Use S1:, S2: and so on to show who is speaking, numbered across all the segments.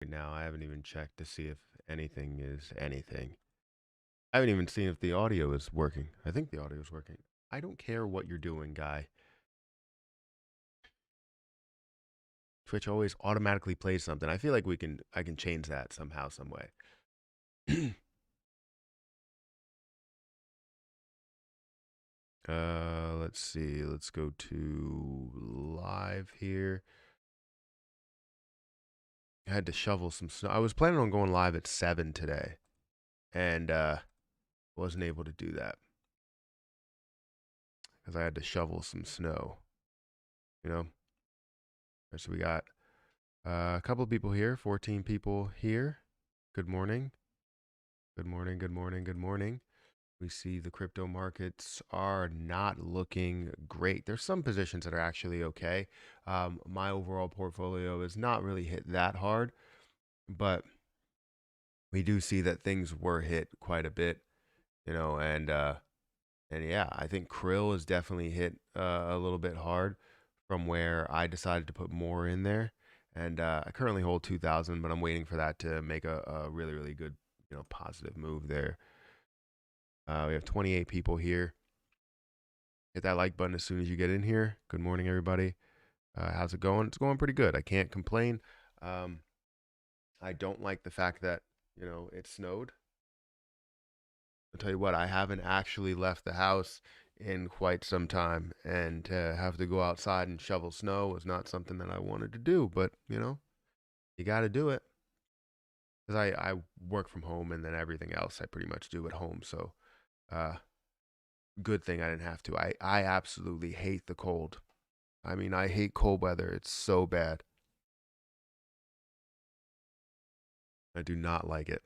S1: Right now, I haven't even checked to see if anything is anything. I haven't even seen if the audio is working. I think the audio is working. I don't care what you're doing, guy. Twitch always automatically plays something. I feel like I can change that somehow, some way. Let's see. Let's go to live here. I had to shovel some snow. I was planning on going live at 7 today, and wasn't able to do that because I had to shovel some snow. You know. So we got a couple of people here. 14 people here. Good morning. Good morning. Good morning. Good morning. We see the crypto markets are not looking great. There's some positions that are actually okay. My overall portfolio is not really hit that hard, but we do see that things were hit quite a bit, and yeah, I think Krill is definitely hit a little bit hard from where I decided to put more in there. And I currently hold 2,000, but I'm waiting for that to make a really, really good, positive move there. We have 28 people here. Hit that like button as soon as you get in here. Good morning, everybody. How's it going? It's going pretty good. I can't complain. Um, I don't like the fact that, it snowed. I'll tell you what, I haven't actually left the house in quite some time, and to have to go outside and shovel snow was not something that I wanted to do, but, you got to do it. Because I work from home, and then everything else I pretty much do at home. So, uh, good thing I didn't have to. I absolutely hate the cold. I mean, I hate cold weather. It's so bad. I do not like it.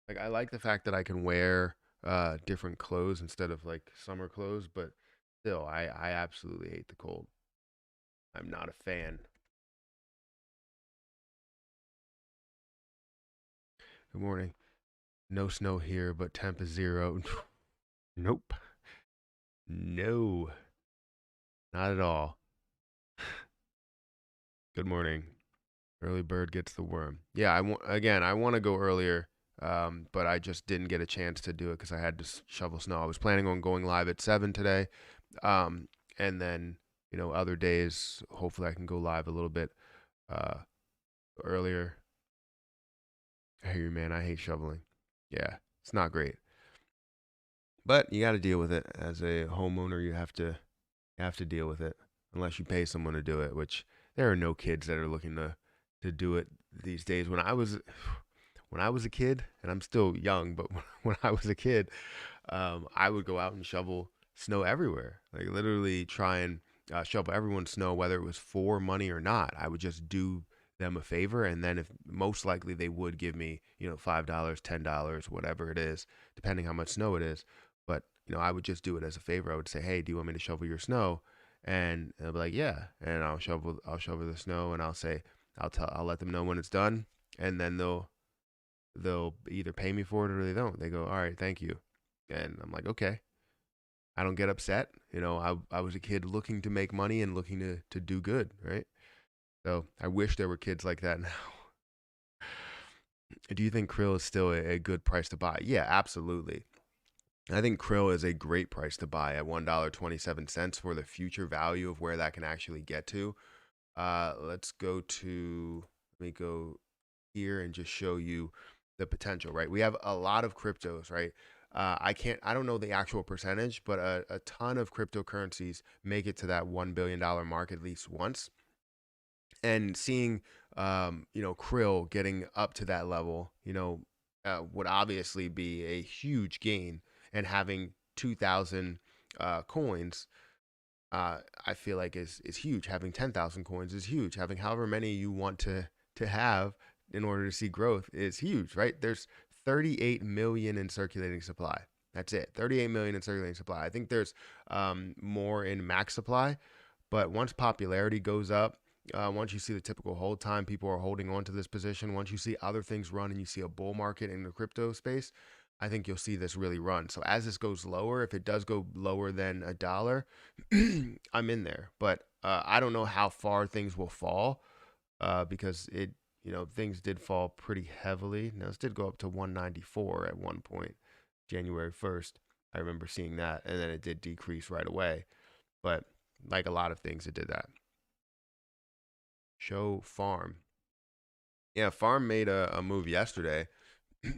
S1: Like, I like the fact that I can wear different clothes instead of like summer clothes, but still, I absolutely hate the cold. I'm not a fan. Good morning. No snow here, but temp is 0. Nope. No, not at all. Good morning. Early bird gets the worm. Yeah, I want to go earlier, but I just didn't get a chance to do it because I had to shovel snow. I was planning on going live at 7 today, um, and then other days, hopefully I can go live a little bit uh, earlier. I hear you, man. I hate shoveling. Yeah, it's not great, but you got to deal with it as a homeowner. You have to deal with it unless you pay someone to do it. Which there are no kids that are looking to do it these days. When I was a kid, and I'm still young, but when I was a kid, I would go out and shovel snow everywhere. Like literally try and shovel everyone's snow, whether it was for money or not. I would just do them a favor, and then if most likely they would give me, $5, $10, whatever it is, depending how much snow it is. But I would just do it as a favor. I would say, hey, do you want me to shovel your snow? And they'll be like, yeah. And I'll shovel the snow, and I'll let them know when it's done, and then they'll either pay me for it or they don't. They go, all right, thank you. And I'm like, okay. I don't get upset. I was a kid looking to make money and looking to do good, right? So I wish there were kids like that now. Do you think krill is still a good price to buy? Yeah, absolutely. I think krill is a great price to buy at $1.27 for the future value of where that can actually get to. Let me go here and just show you the potential, right? We have a lot of cryptos, right? I don't know the actual percentage, but a ton of cryptocurrencies make it to that $1 billion mark at least once. And seeing, Krill getting up to that level, would obviously be a huge gain. And having 2,000 coins, I feel like is huge. Having 10,000 coins is huge. Having however many you want to have in order to see growth is huge, right? There's 38 million in circulating supply. That's it. 38 million in circulating supply. I think there's more in max supply, but once popularity goes up, once you see the typical hold time, people are holding on to this position. Once you see other things run and you see a bull market in the crypto space, I think you'll see this really run. So as this goes lower, if it does go lower than $1, I'm in there. But I don't know how far things will fall. because things did fall pretty heavily. Now, this did go up to 194 at one point, January 1st. I remember seeing that, and then it did decrease right away. But like a lot of things, it did that. Show Farm. Yeah, Farm made a move yesterday. I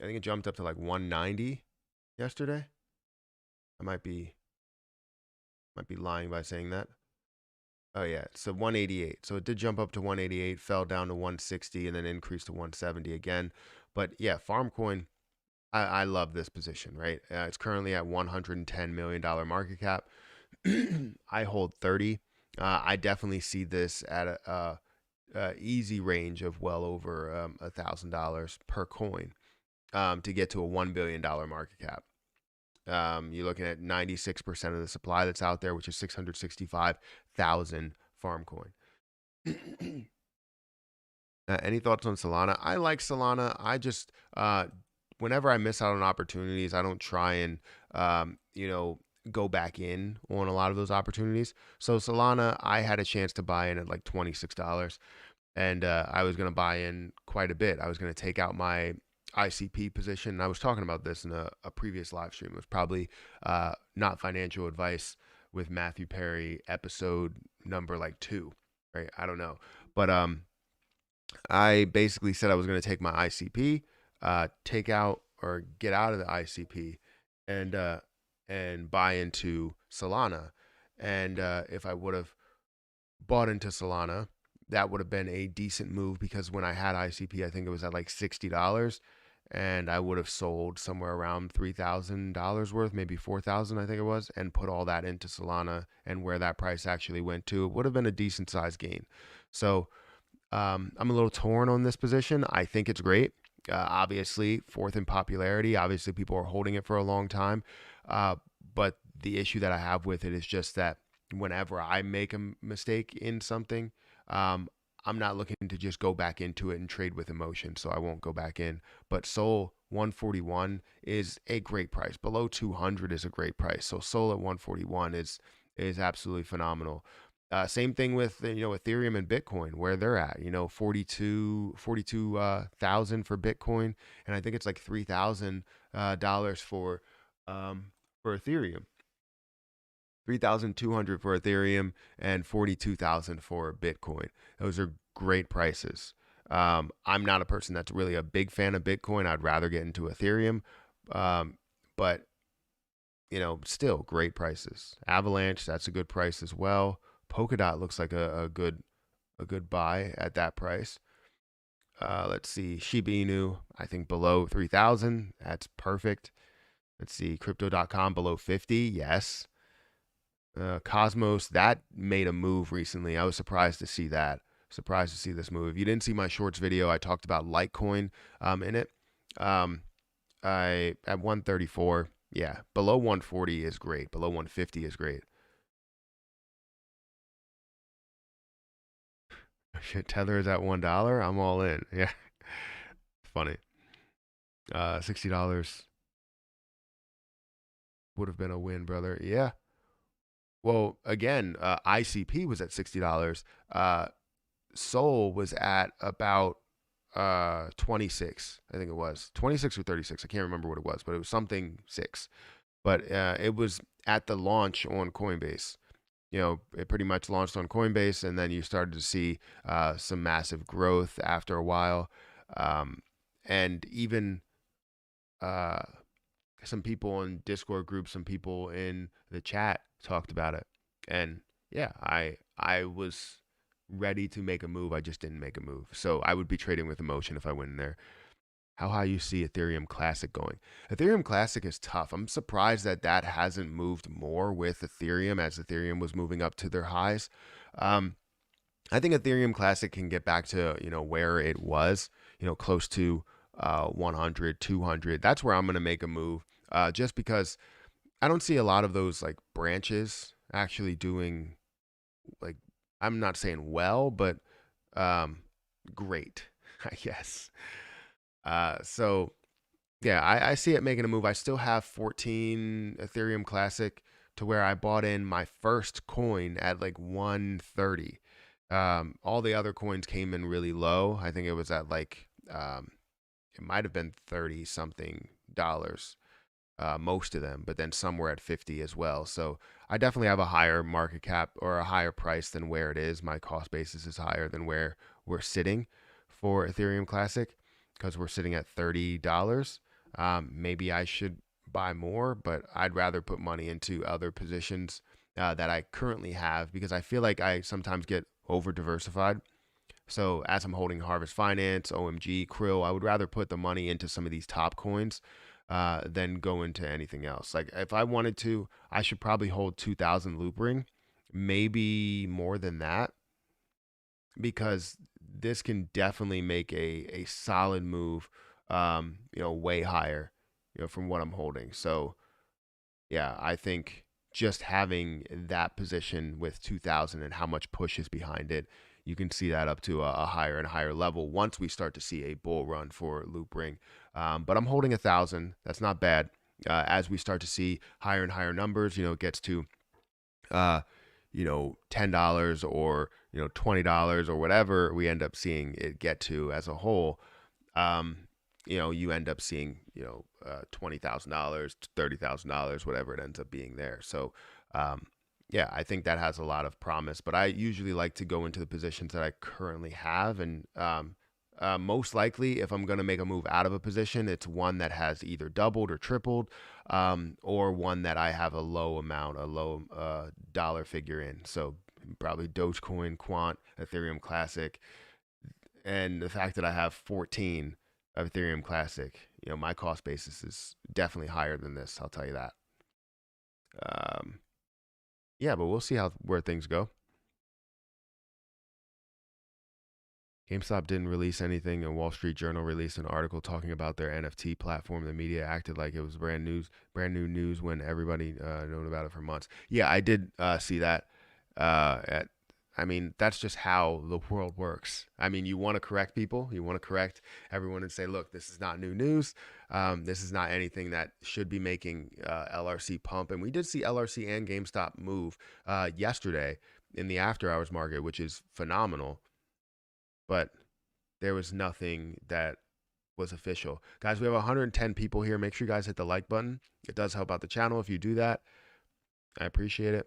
S1: think it jumped up to like 190 yesterday. I might be lying by saying that. Oh yeah, so 188. So it did jump up to 188, fell down to 160, and then increased to 170 again. But yeah, Farmcoin, I love this position, right? It's currently at $110 million market cap. I hold 30. I definitely see this at a easy range of well over $1,000 per coin to get to a $1 billion market cap. You're looking at 96% of the supply that's out there, which is 665,000 farm coin. Any thoughts on Solana? I like Solana. I just, whenever I miss out on opportunities, I don't try and, go back in on a lot of those opportunities. So Solana, I had a chance to buy in at like $26, and I was going to buy in quite a bit. I was going to take out my ICP position. I was talking about this in a previous live stream. It was probably not financial advice with Matthew Perry, episode number like 2, right? I don't know, but I basically said I was going to take my ICP, take out or get out of the ICP, and buy into Solana. And if I would have bought into Solana, that would have been a decent move, because when I had ICP, I think it was at like $60, and I would have sold somewhere around $3,000 worth, maybe 4,000, I think it was, and put all that into Solana, and where that price actually went to, it would have been a decent sized gain. So I'm a little torn on this position. I think it's great. Obviously, fourth in popularity. Obviously, people are holding it for a long time. But the issue that I have with it is just that whenever I make a mistake in something, I'm not looking to just go back into it and trade with emotion, so I won't go back in. But Sol 141 is a great price. Below 200 is a great price. So Sol at 141 is absolutely phenomenal. Same thing with Ethereum and Bitcoin, where they're at. 42,000 for Bitcoin, and I think it's like $3,000 for Ethereum. 3,200 for Ethereum and 42,000 for Bitcoin. Those are great prices. I'm not a person that's really a big fan of Bitcoin. I'd rather get into Ethereum, but still great prices. Avalanche, that's a good price as well. Polkadot looks like a good buy at that price. Let's see, Shiba Inu, I think below 3,000. That's perfect. Let's see, Crypto.com below 50. Yes. Cosmos, that made a move recently. I was surprised to see that. Surprised to see this move. If you didn't see my shorts video, I talked about Litecoin in it. I at 134. Yeah, below 140 is great. Below 150 is great. Shit, Tether is at $1. I'm all in. Yeah, funny. $60 would have been a win, brother. Yeah. Well, again, ICP was at $60. Sol was at about 26. I think it was 26 or 36. I can't remember what it was, but it was something 6. But it was at the launch on Coinbase. It pretty much launched on Coinbase, and then you started to see some massive growth after a while. And even some people in Discord groups, some people in the chat talked about it. And yeah, I was ready to make a move. I just didn't make a move. So I would be trading with emotion if I went in there. How high you see Ethereum Classic going? Ethereum Classic is tough. I'm surprised that hasn't moved more with Ethereum, as Ethereum was moving up to their highs. I think Ethereum Classic can get back to where it was, close to 100, 200. That's where I'm going to make a move, just because I don't see a lot of those like branches actually doing, like, I'm not saying well, but great, I guess. So yeah, I see it making a move. I still have 14 Ethereum Classic, to where I bought in my first coin at like 130. All the other coins came in really low. I think it was at like it might have been 30 something dollars, most of them, but then some were at 50 as well. So I definitely have a higher market cap or a higher price than where it is. My cost basis is higher than where we're sitting for Ethereum Classic because we're sitting at $30. Maybe I should buy more, but I'd rather put money into other positions that I currently have because I feel like I sometimes get over diversified. So as I'm holding Harvest Finance, OMG, Krill, I would rather put the money into some of these top coins than go into anything else. Like if I wanted to, I should probably hold 2,000 Loop Ring, maybe more than that, because this can definitely make a solid move, way higher, from what I'm holding. So yeah, I think just having that position with 2000 and how much push is behind it, you can see that up to a higher and higher level once we start to see a bull run for Loop Ring. But I'm holding 1,000. That's not bad. As we start to see higher and higher numbers, it gets to, uh, $10 or, $20 or whatever we end up seeing it get to as a whole. um, you end up seeing, $20,000, $30,000, whatever it ends up being there. So, yeah, I think that has a lot of promise. But I usually like to go into the positions that I currently have, and most likely, if I'm going to make a move out of a position, it's one that has either doubled or tripled, or one that I have a low amount, a low dollar figure in. So probably Dogecoin, Quant, Ethereum Classic, and the fact that I have 14 of Ethereum Classic, my cost basis is definitely higher than this. I'll tell you that. Um, yeah, but we'll see where things go. GameStop didn't release anything, and Wall Street Journal released an article talking about their NFT platform. The media acted like it was brand new news when everybody known about it for months. Yeah, I did see that. At, I mean, that's just how the world works. I mean, you want to correct people, you want to correct everyone and say, look, this is not new news. This is not anything that should be making LRC pump. And we did see LRC and GameStop move yesterday in the after hours market, which is phenomenal. But there was nothing that was official. Guys, we have 110 people here. Make sure you guys hit the like button. It does help out the channel if you do that. I appreciate it.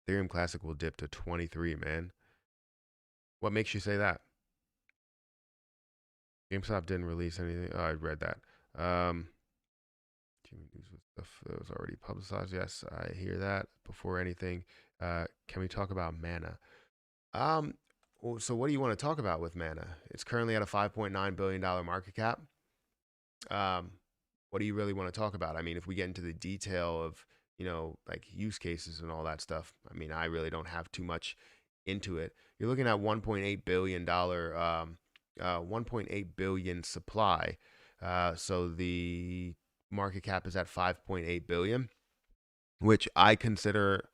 S1: Ethereum Classic will dip to 23, man. What makes you say that? GameStop didn't release anything. Oh, I read that. News was stuff that was already publicized. Yes, I hear that. Before anything, can we talk about Mana? Um, so what do you want to talk about with Mana? It's currently at a $5.9 billion market cap. Um, what do you really want to talk about? I mean, if we get into the detail of, like use cases and all that stuff, I mean, I really don't have too much into it. You're looking at $1.8 billion, 1.8 billion supply. So the market cap is at 5.8 billion, which I consider,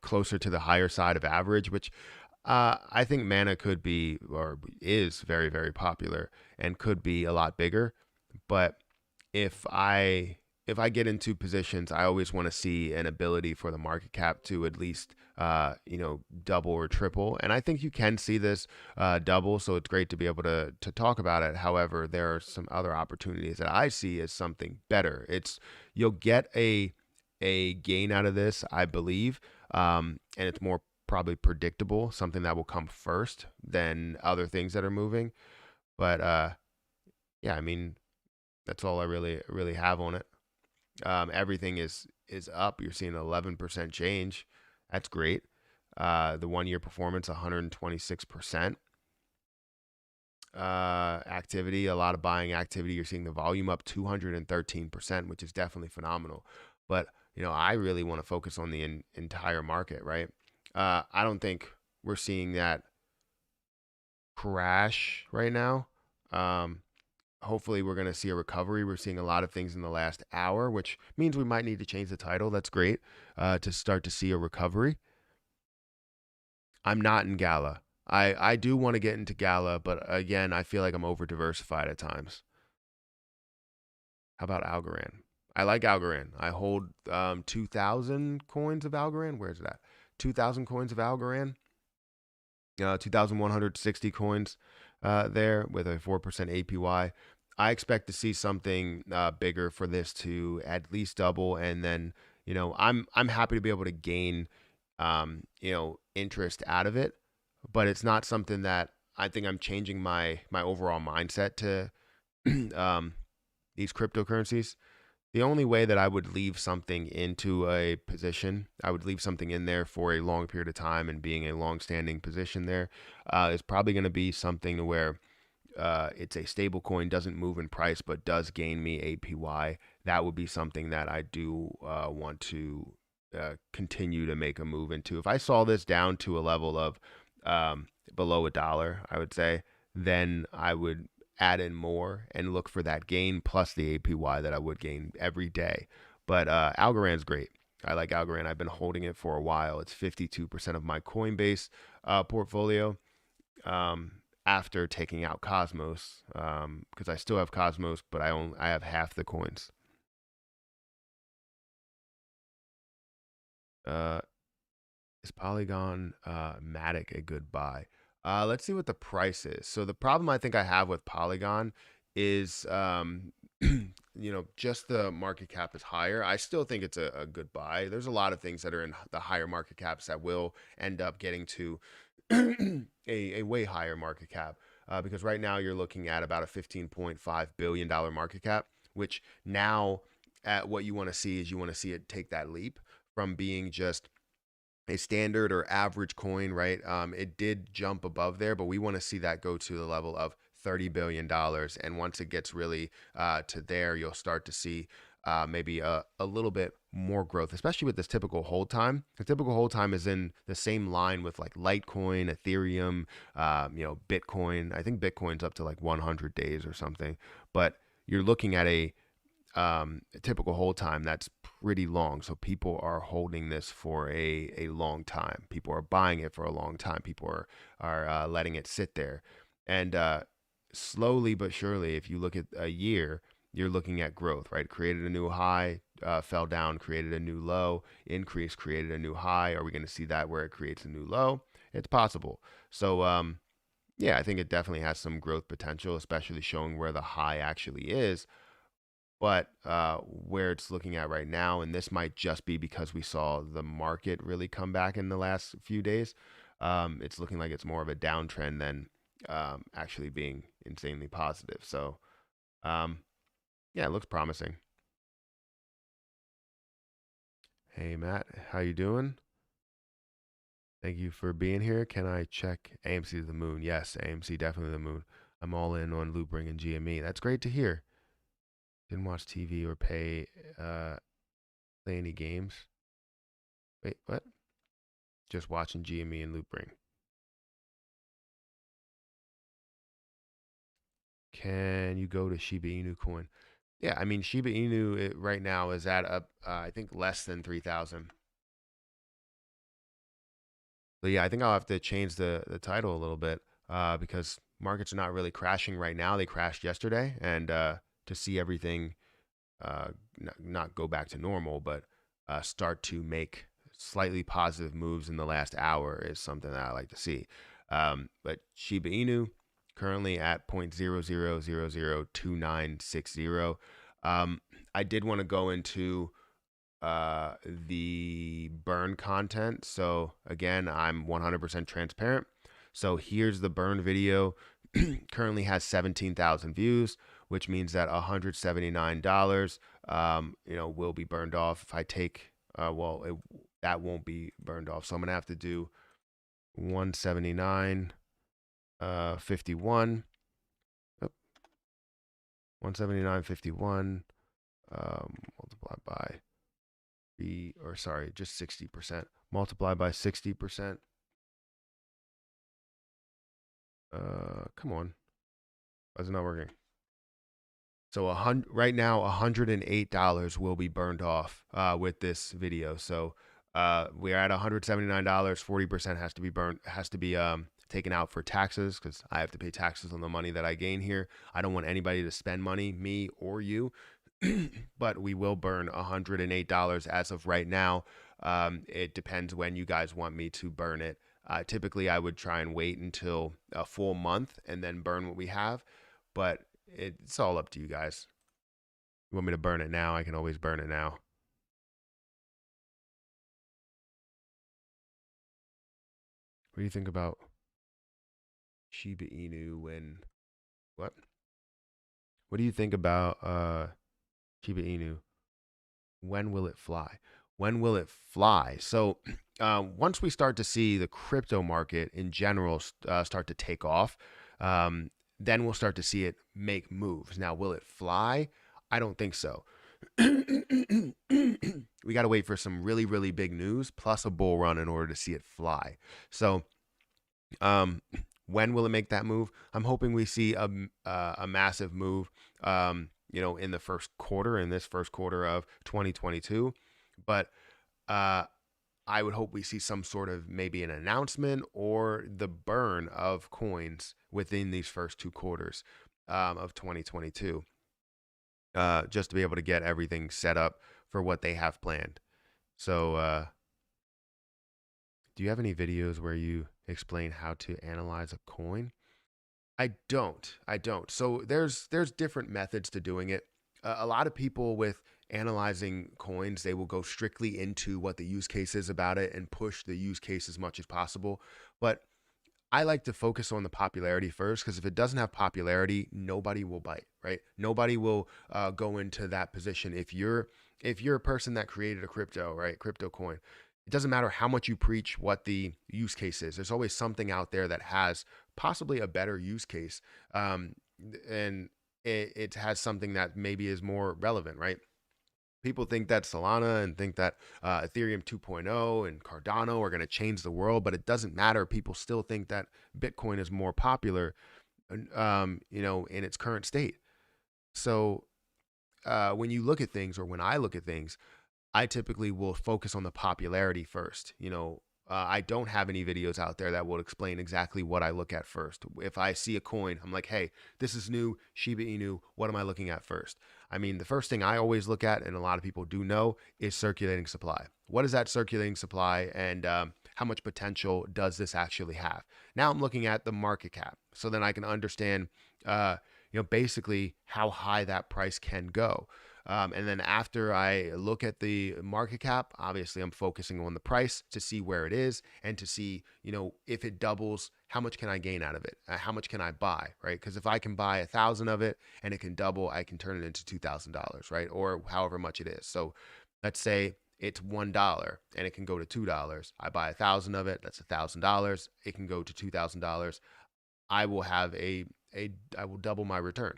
S1: closer to the higher side of average, which I think Mana could be or is very, very popular and could be a lot bigger. But if I get into positions, I always want to see an ability for the market cap to at least double or triple. And I think you can see this double, so it's great to be able to talk about it. However, there are some other opportunities that I see as something better. You'll get a gain out of this, I believe, and it's more probably predictable, something that will come first than other things that are moving. But yeah, I mean, that's all I really have on it. Everything is up. You're seeing 11% change. That's great. The 1 year performance 126%. Activity, a lot of buying activity. You're seeing the volume up 213%, which is definitely phenomenal. But I really want to focus on the entire market, right? I don't think we're seeing that crash right now. Hopefully we're going to see a recovery. We're seeing a lot of things in the last hour, which means we might need to change the title. That's great to start to see a recovery. I'm not in Gala. I do want to get into Gala, but again, I feel like I'm over diversified at times. How about Algorand? I like Algorand. I hold 2,000 coins of Algorand. Where's that? 2,000 coins of Algorand, 2,160 coins there with a 4% APY. I expect to see something bigger for this to at least double, and then I'm happy to be able to gain interest out of it, but it's not something that I think I'm changing my overall mindset to these cryptocurrencies. The only way that I would leave something into a position, I would leave something in there for a long period of time and being a long-standing position there, is probably going to be something to where it's a stable coin, doesn't move in price, but does gain me APY. That would be something that I do want to continue to make a move into. If I saw this down to a level of below $1, I would say, then I would add in more and look for that gain plus the APY that I would gain every day. But Algorand's great. I like Algorand. I've been holding it for a while. It's 52% of my Coinbase portfolio. After taking out Cosmos, because I still have Cosmos, but I have half the coins. Is Polygon Matic a good buy? Let's see what the price is. So the problem I think I have with Polygon is, just the market cap is higher. I still think it's a good buy. There's a lot of things that are in the higher market caps that will end up getting to a way higher market cap, because right now you're looking at about a $15.5 billion market cap, which now at what you want to see is you want to see it take that leap from being just a standard or average coin, right? It did jump above there, but we want to see that go to the level of $30 billion. And once it gets really to there, you'll start to see maybe a little bit more growth, especially with this typical hold time. The typical hold time is in the same line with like Litecoin, Ethereum, Bitcoin. I think Bitcoin's up to like 100 days or something, but you're looking at a typical hold time that's pretty long. So people are holding this for a long time. People are buying it for a long time. People are letting it sit there. And slowly but surely, if you look at a year, you're looking at growth, right? Created a new high, fell down, created a new low, increased, created a new high. Are we going to see that where it creates a new low? It's possible. So, yeah, I think it definitely has some growth potential, especially showing where the high actually is. But where it's looking at right now, and this might just be because we saw the market really come back in the last few days, it's looking like it's more of a downtrend than actually being insanely positive. So, yeah, it looks promising. Hey, Matt, how you doing? Thank you for being here. Can I check AMC to the moon? Yes, AMC definitely the moon. I'm all in on Loopring and GME. That's great to hear. Didn't watch TV or play any games. Wait, what? Just watching GME and Loopring. Can you go to Shiba Inu coin? Yeah, I mean Shiba Inu right now is at I think less than 3,000. So yeah, I think I'll have to change the title a little bit because markets are not really crashing right now. They crashed yesterday, and to see everything not go back to normal, but start to make slightly positive moves in the last hour is something that I like to see. But Shiba Inu currently at 0.00002960. I did want to go into the burn content. So again, I'm 100% transparent. So here's the burn video. Currently has 17,000 views, which means that $179, will be burned off. If I take, that won't be burned off. So I'm gonna have to do 179.51. 179.51 multiplied by just 60%. Multiplied by 60%. Come on. Why is it not working? So right now, $108 will be burned off with this video. So we are at $179. 40% has to be taken out for taxes because I have to pay taxes on the money that I gain here. I don't want anybody to spend money, me or you. But we will burn $108 as of right now. It depends when you guys want me to burn it. Typically, I would try and wait until a full month and then burn what we have, but it's all up to you guys. You want me to burn it now? I can always burn it now. What do you think about Shiba Inu when what? What do you think about Shiba Inu? When will it fly? When will it fly? So once we start to see the crypto market in general start to take off, then we'll start to see it make moves. Now, will it fly? I don't think so. We got to wait for some really, really big news plus a bull run in order to see it fly. So, um, when will it make that move? I'm hoping we see a massive move, in the in this first quarter of 2022. But I would hope we see some sort of maybe an announcement or the burn of coins within these first 2 quarters of 2022, just to be able to get everything set up for what they have planned. So, do you have any videos where you explain how to analyze a coin? I don't. I don't. So there's different methods to doing it. A lot of people with analyzing coins, they will go strictly into what the use case is about it and push the use case as much as possible. But I like to focus on the popularity first, because if it doesn't have popularity, nobody will bite, right? Nobody will go into that position. If you're a person that created a crypto, right, crypto coin, it doesn't matter how much you preach what the use case is. There's always something out there that has possibly a better use case, and it has something that maybe is more relevant, right? People think that Solana and think that Ethereum 2.0 and Cardano are going to change the world, but it doesn't matter. People still think that Bitcoin is more popular, in its current state. So when you look at things, or when I look at things, I typically will focus on the popularity first. I don't have any videos out there that will explain exactly what I look at first. If I see a coin, I'm like, hey, this is new, Shiba Inu. What am I looking at first? I mean, the first thing I always look at, and a lot of people do know, is circulating supply. What is that circulating supply, and how much potential does this actually have? Now I'm looking at the market cap, so then I can understand, basically how high that price can go. And then after I look at the market cap, obviously I'm focusing on the price to see where it is, and to see, if it doubles, how much can I gain out of it? How much can I buy, right? Because if I can buy 1,000 of it and it can double, I can turn it into $2,000, right? Or however much it is. So let's say it's $1 and it can go to $2. I buy 1,000 of it. That's $1,000. It can go to $2,000. I will have I will double my return.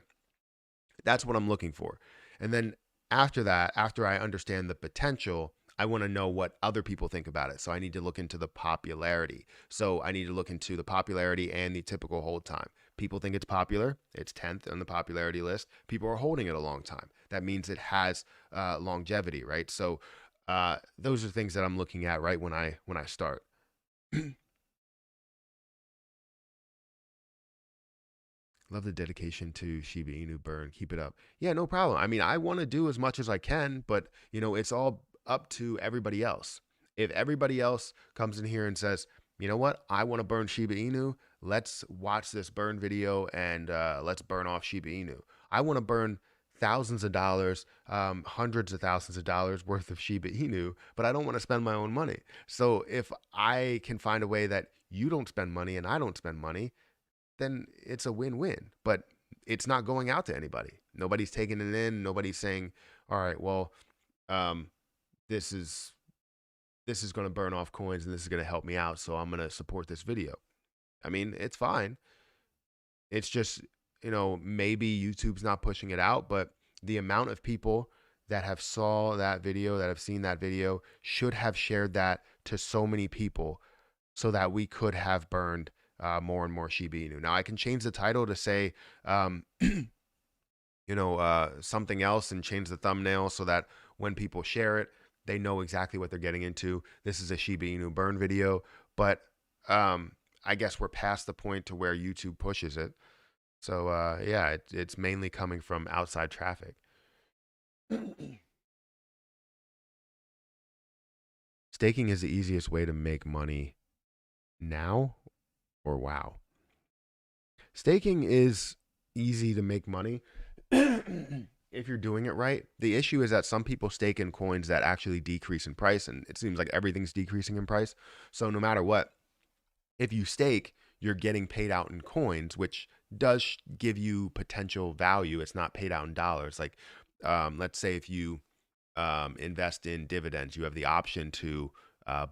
S1: That's what I'm looking for. And then after that, after I understand the potential, I want to know what other people think about it. So I need to look into the popularity. So I need to look into the popularity and the typical hold time. People think it's popular. It's 10th on the popularity list. People are holding it a long time. That means it has longevity, right? So those are things that I'm looking at right when I start. Love the dedication to Shiba Inu burn. Keep it up. Yeah, no problem. I mean, I want to do as much as I can, but it's all up to everybody else. If everybody else comes in here and says, you know what, I want to burn Shiba Inu, let's watch this burn video, and let's burn off Shiba Inu. I want to burn thousands of dollars, hundreds of thousands of dollars worth of Shiba Inu, but I don't want to spend my own money. So if I can find a way that you don't spend money and I don't spend money, then it's a win-win. But it's not going out to anybody. Nobody's taking it in. Nobody's saying, all right, well, um, this is going to burn off coins and this is going to help me out, so I'm going to support this video. I mean, it's fine. It's just, maybe YouTube's not pushing it out, but the amount of people that have saw that video, that have seen that video, should have shared that to so many people, so that we could have burned more and more Shiba Inu. Now I can change the title to say, something else, and change the thumbnail so that when people share it, they know exactly what they're getting into. This is a Shiba Inu burn video, but I guess we're past the point to where YouTube pushes it. So yeah, it's mainly coming from outside traffic. Staking is the easiest way to make money now or wow? Staking is easy to make money if you're doing it right. The issue is that some people stake in coins that actually decrease in price, and it seems like everything's decreasing in price. So no matter what, if you stake, you're getting paid out in coins, which does give you potential value. It's not paid out in dollars. Like, let's say if you invest in dividends, you have the option to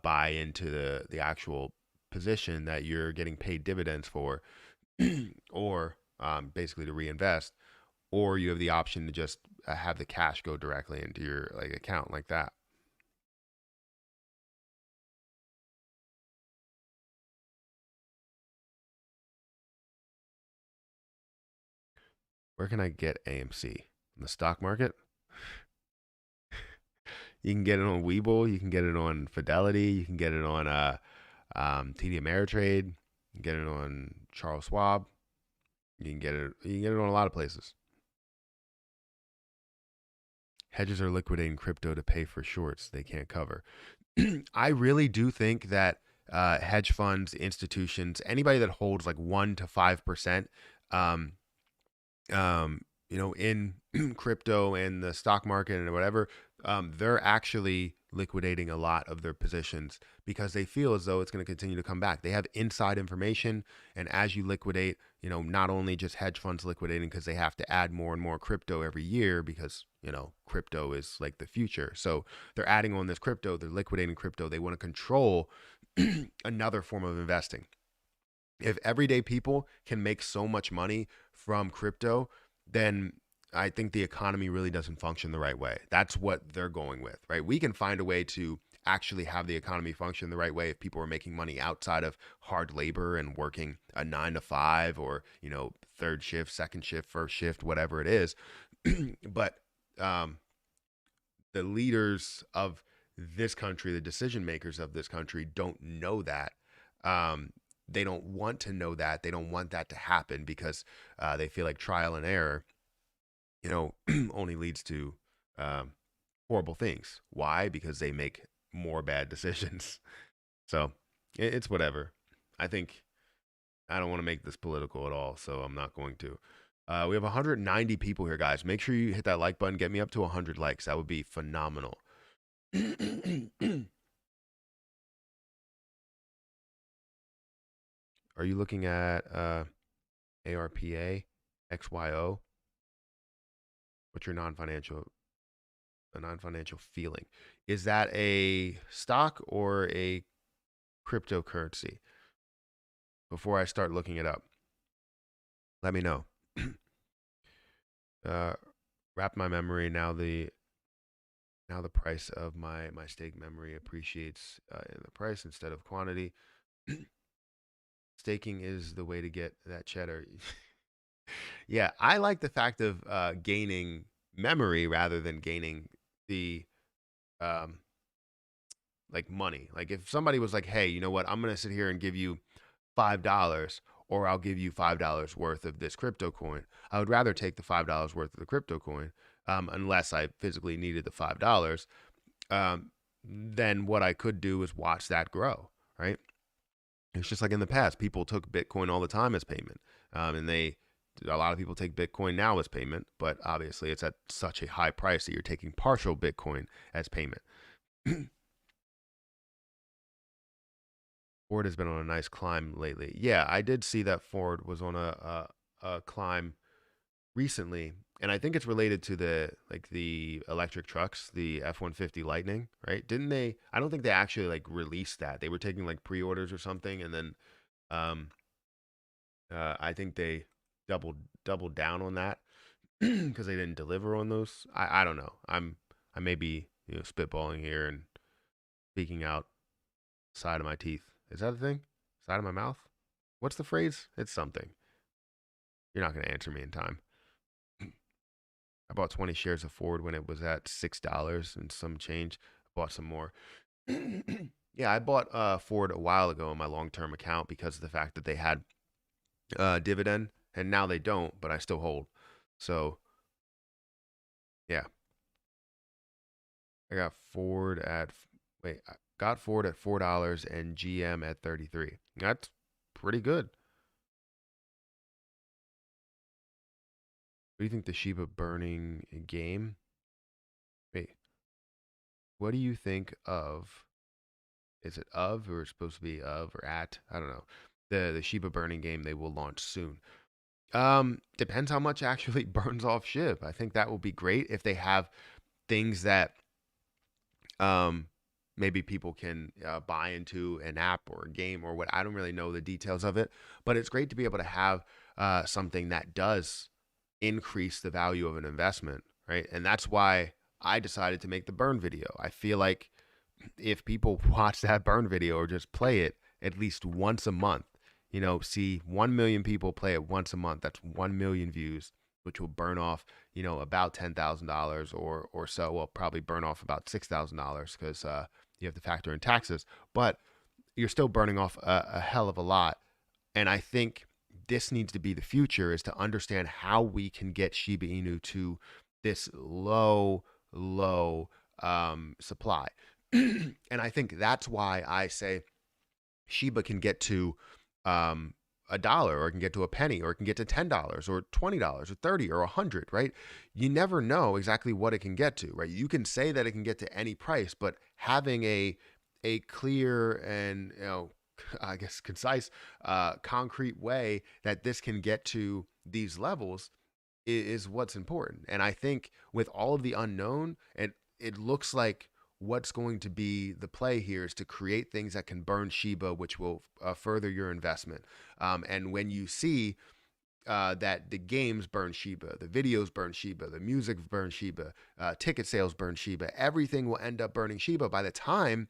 S1: buy into the actual position that you're getting paid dividends for, or basically to reinvest, or you have the option to just have the cash go directly into your like account like that. Where can I get AMC? In the stock market? You can get it on Webull. You can get it on Fidelity. You can get it on TD Ameritrade. You can get it on Charles Schwab. You can get it. You can get it on a lot of places. Hedges are liquidating crypto to pay for shorts they can't cover. I really do think that hedge funds, institutions, anybody that holds like 1 to 5%, um, in crypto and the stock market and whatever, they're actually liquidating a lot of their positions because they feel as though it's going to continue to come back. They have inside information, and as you liquidate, not only just hedge funds liquidating because they have to add more and more crypto every year because crypto is like the future. So they're adding on this crypto, they're liquidating crypto. They want to control another form of investing. If everyday people can make so much money from crypto, then I think the economy really doesn't function the right way. That's what they're going with, right? We can find a way to actually have the economy function the right way if people are making money outside of hard labor and working a 9 to 5 or, third shift, second shift, first shift, whatever it is. But um, the leaders of this country, the decision makers of this country, don't know that. Um, they don't want to know that. They don't want that to happen because they feel like trial and error, only leads to um, horrible things. Why? Because they make more bad decisions. So it's whatever. I think I don't want to make this political at all, so I'm not going to. We have 190 people here, guys. Make sure you hit that like button. Get me up to 100 likes. That would be phenomenal. Are you looking at ARPA, XYO? What's your non-financial feeling? Is that a stock or a cryptocurrency? Before I start looking it up, let me know. Wrap my memory now. The price of my stake memory appreciates in the price instead of quantity. Staking is the way to get that cheddar. Yeah, I like the fact of gaining memory rather than gaining the um, like money. Like if somebody was like, "Hey, you know what? I'm gonna sit here and give you $5, or I'll give you $5 worth of this crypto coin." I would rather take the $5 worth of the crypto coin, unless I physically needed the $5. Then what I could do is watch that grow. Right? It's just like in the past, people took Bitcoin all the time as payment, and a lot of people take Bitcoin now as payment, but obviously it's at such a high price that you're taking partial Bitcoin as payment. Ford has been on a nice climb lately. Yeah, I did see that Ford was on a climb recently, and I think it's related to the electric trucks, the F-150 Lightning, right? Didn't they? I don't think they actually like released that. They were taking like pre-orders or something, and then um, I think they doubled doubled down on that because they didn't deliver on those. I don't know. I may be spitballing here and speaking out side of my teeth. Is that a thing? Side of my mouth? What's the phrase? It's something. You're not going to answer me in time. I bought 20 shares of Ford when it was at $6 and some change. I bought some more. Yeah, I bought Ford a while ago in my long-term account because of the fact that they had dividend, and now they don't, but I still hold. So yeah, I got Ford at wait. got Ford at $4 and GM at 33. That's pretty good. What do you think the Shiba burning game? Wait, what do you think of? Is it of or it's supposed to be of or at? I don't know. The Shiba burning game they will launch soon. Depends how much actually burns off SHIB. I think that will be great if they have things that um maybe people can buy into an app or a game or what. I don't really know the details of it, but it's great to be able to have something that does increase the value of an investment, right? And that's why I decided to make the burn video. I feel like if people watch that burn video or just play it at least once a month, see 1 million people play it once a month, that's 1 million views, which will burn off, about $10,000 or so. Well, probably burn off about $6,000 because you have to factor in taxes, but you're still burning off a hell of a lot. And I think this needs to be the future, is to understand how we can get Shiba Inu to this low supply. And I think that's why I say Shiba can get to um, a dollar, or it can get to a penny, or it can get to $10 or $20 or 30 or 100, right? You never know exactly what it can get to, right? You can say that it can get to any price, but having a clear and, I guess concise, concrete way that this can get to these levels is what's important. And I think with all of the unknown, it looks like what's going to be the play here is to create things that can burn Shiba, which will further your investment. And when you see that the games burn Shiba, the videos burn Shiba, the music burn Shiba, ticket sales burn Shiba, everything will end up burning Shiba. By the time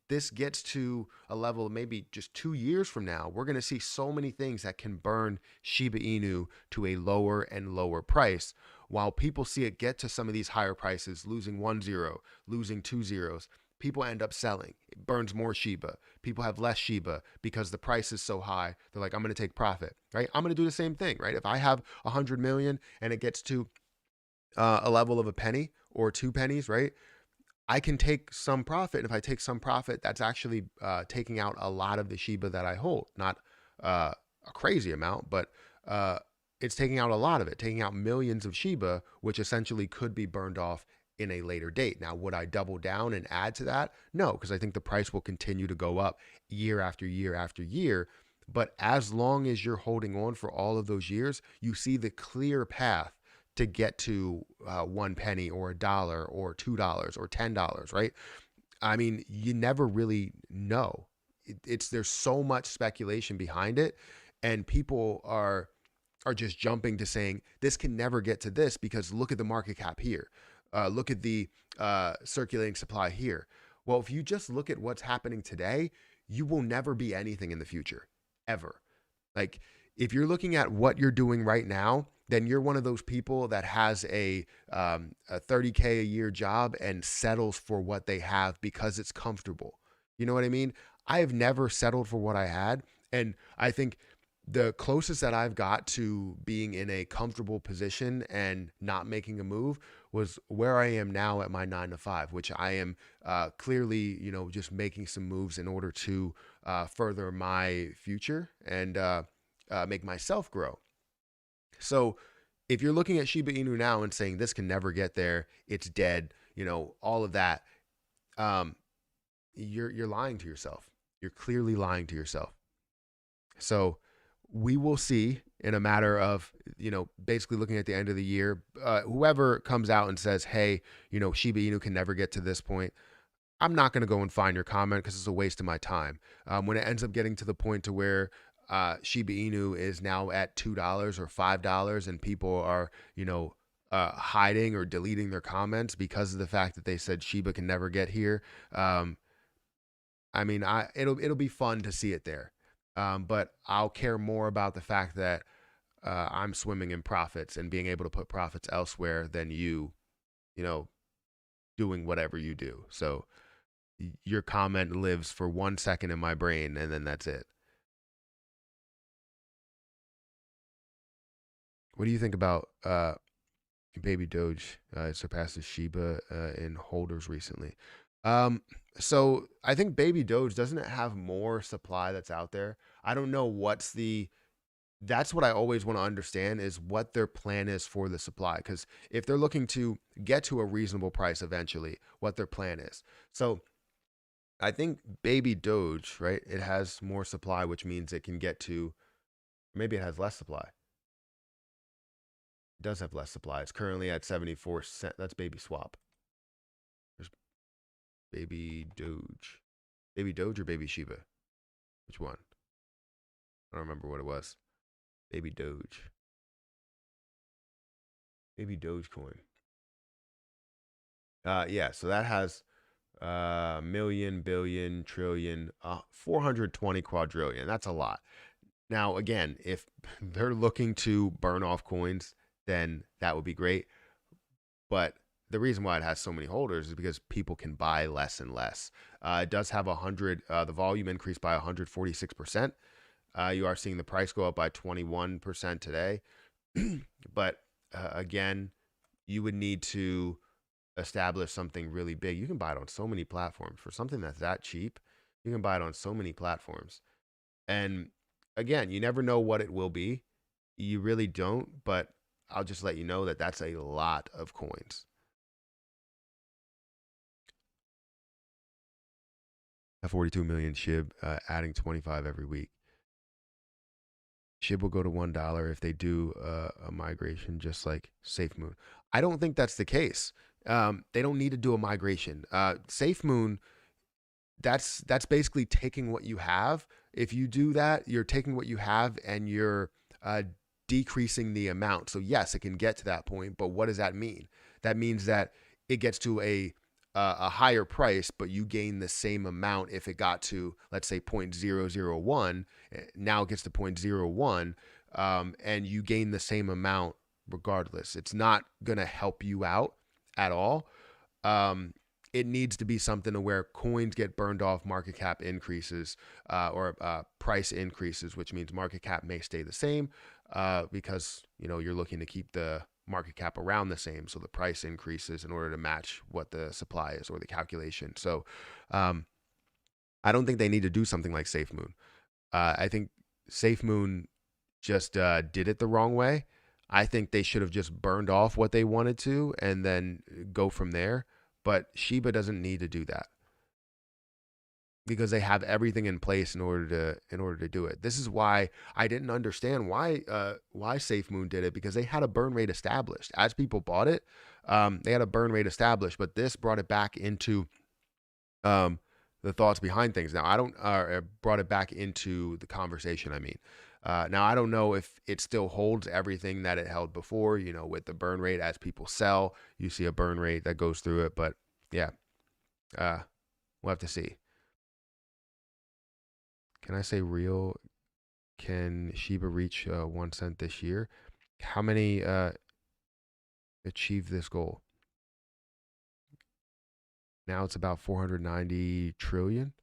S1: this gets to a level of maybe just 2 years from now, we're going to see so many things that can burn Shiba Inu to a lower and lower price. While people see it get to some of these higher prices, losing 1 0, losing 2 zeros, people end up selling. It burns more Shiba. People have less Shiba because the price is so high. They're like, I'm going to take profit, right? I'm going to do the same thing, right? If I have 100 million and it gets to a level of a penny or 2 pennies, right? I can take some profit. And if I take some profit, that's actually taking out a lot of the Shiba that I hold. Not a crazy amount, but it's taking out a lot of it, taking out millions of Shiba, which essentially could be burned off in a later date. Now, would I double down and add to that? No, because I think the price will continue to go up year after year after year. But as long as you're holding on for all of those years, you see the clear path to get to 1 penny or a dollar or $2 or $10, right? I mean, you never really know. There's so much speculation behind it, and people are just jumping to saying this can never get to this because look at the market cap here, look at the circulating supply here. Well, if you just look at what's happening today, you will never be anything in the future, ever. Like, if you're looking at what you're doing right now, then you're one of those people that has a 30K a year job and settles for what they have because it's comfortable. You know what I mean? I have never settled for what I had. And I think the closest that I've got to being in a comfortable position and not making a move was where I am now at my 9 to 5, which I am clearly, just making some moves in order to further my future and make myself grow. So if you're looking at Shiba Inu now and saying this can never get there, it's dead, all of that, um, you're lying to yourself. You're clearly lying to yourself. So we will see in a matter of, basically looking at the end of the year, whoever comes out and says, hey, Shiba Inu can never get to this point. I'm not going to go and find your comment because it's a waste of my time. When it ends up getting to the point to where Shiba Inu is now at $2 or $5 and people are, hiding or deleting their comments because of the fact that they said Shiba can never get here. I mean, it'll be fun to see it there. But I'll care more about the fact that I'm swimming in profits and being able to put profits elsewhere than you know, doing whatever you do. So your comment lives for 1 second in my brain and then that's it. What do you think about Baby Doge surpasses Shiba in holders recently? Um, so I think Baby Doge, doesn't it have more supply that's out there? I don't know what's the that's what I always want to understand is what their plan is for the supply. Because if they're looking to get to a reasonable price eventually, what their plan is. So I think Baby Doge, right? It has more supply, which means it can get to, maybe it has less supply. It does have less supply. It's currently at 74 cents. That's Baby Swap. There's Baby Doge. Baby Doge or Baby Shiba? Which one? I don't remember what it was. Baby Doge. Baby Dogecoin. Yeah, so that has million, billion, trillion, 420 quadrillion. That's a lot. Now, again, if they're looking to burn off coins, then that would be great. But the reason why it has so many holders is because people can buy less and less. It does have the volume increased by 146%. You are seeing the price go up by 21% today. But again, you would need to establish something really big. You can buy it on so many platforms for something that's that cheap. You can buy it on so many platforms. And again, you never know what it will be. You really don't, but I'll just let you know that that's a lot of coins. At 42 million SHIB, adding 25 every week. SHIB will go to $1 if they do a migration, just like SafeMoon. I don't think that's the case. They don't need to do a migration. SafeMoon, that's basically taking what you have. If you do that, you're taking what you have and you're uh, decreasing the amount. So yes, it can get to that point, but what does that mean? That means that it gets to a higher price, but you gain the same amount if it got to, let's say, 0.001. Now it gets to 0.01, and you gain the same amount regardless. It's not going to help you out at all. It needs to be something to where coins get burned off, market cap increases, or price increases, which means market cap may stay the same because you're looking to keep the market cap around the same, so the price increases in order to match what the supply is or the calculation. So um, I don't think they need to do something like SafeMoon. I think SafeMoon just did it the wrong way. I think they should have just burned off what they wanted to and then go from there. But Shiba doesn't need to do that because they have everything in place in order to do it. This is why I didn't understand why SafeMoon did it, because they had a burn rate established as people bought it. They had a burn rate established, but this brought it back into um, the thoughts behind things. Now I don't brought it back into the conversation. I mean, now I don't know if it still holds everything that it held before. With the burn rate, as people sell, you see a burn rate that goes through it. But yeah, we'll have to see. Can I say real? Can Shiba reach 1 cent this year? How many achieve this goal? Now it's about 490 trillion.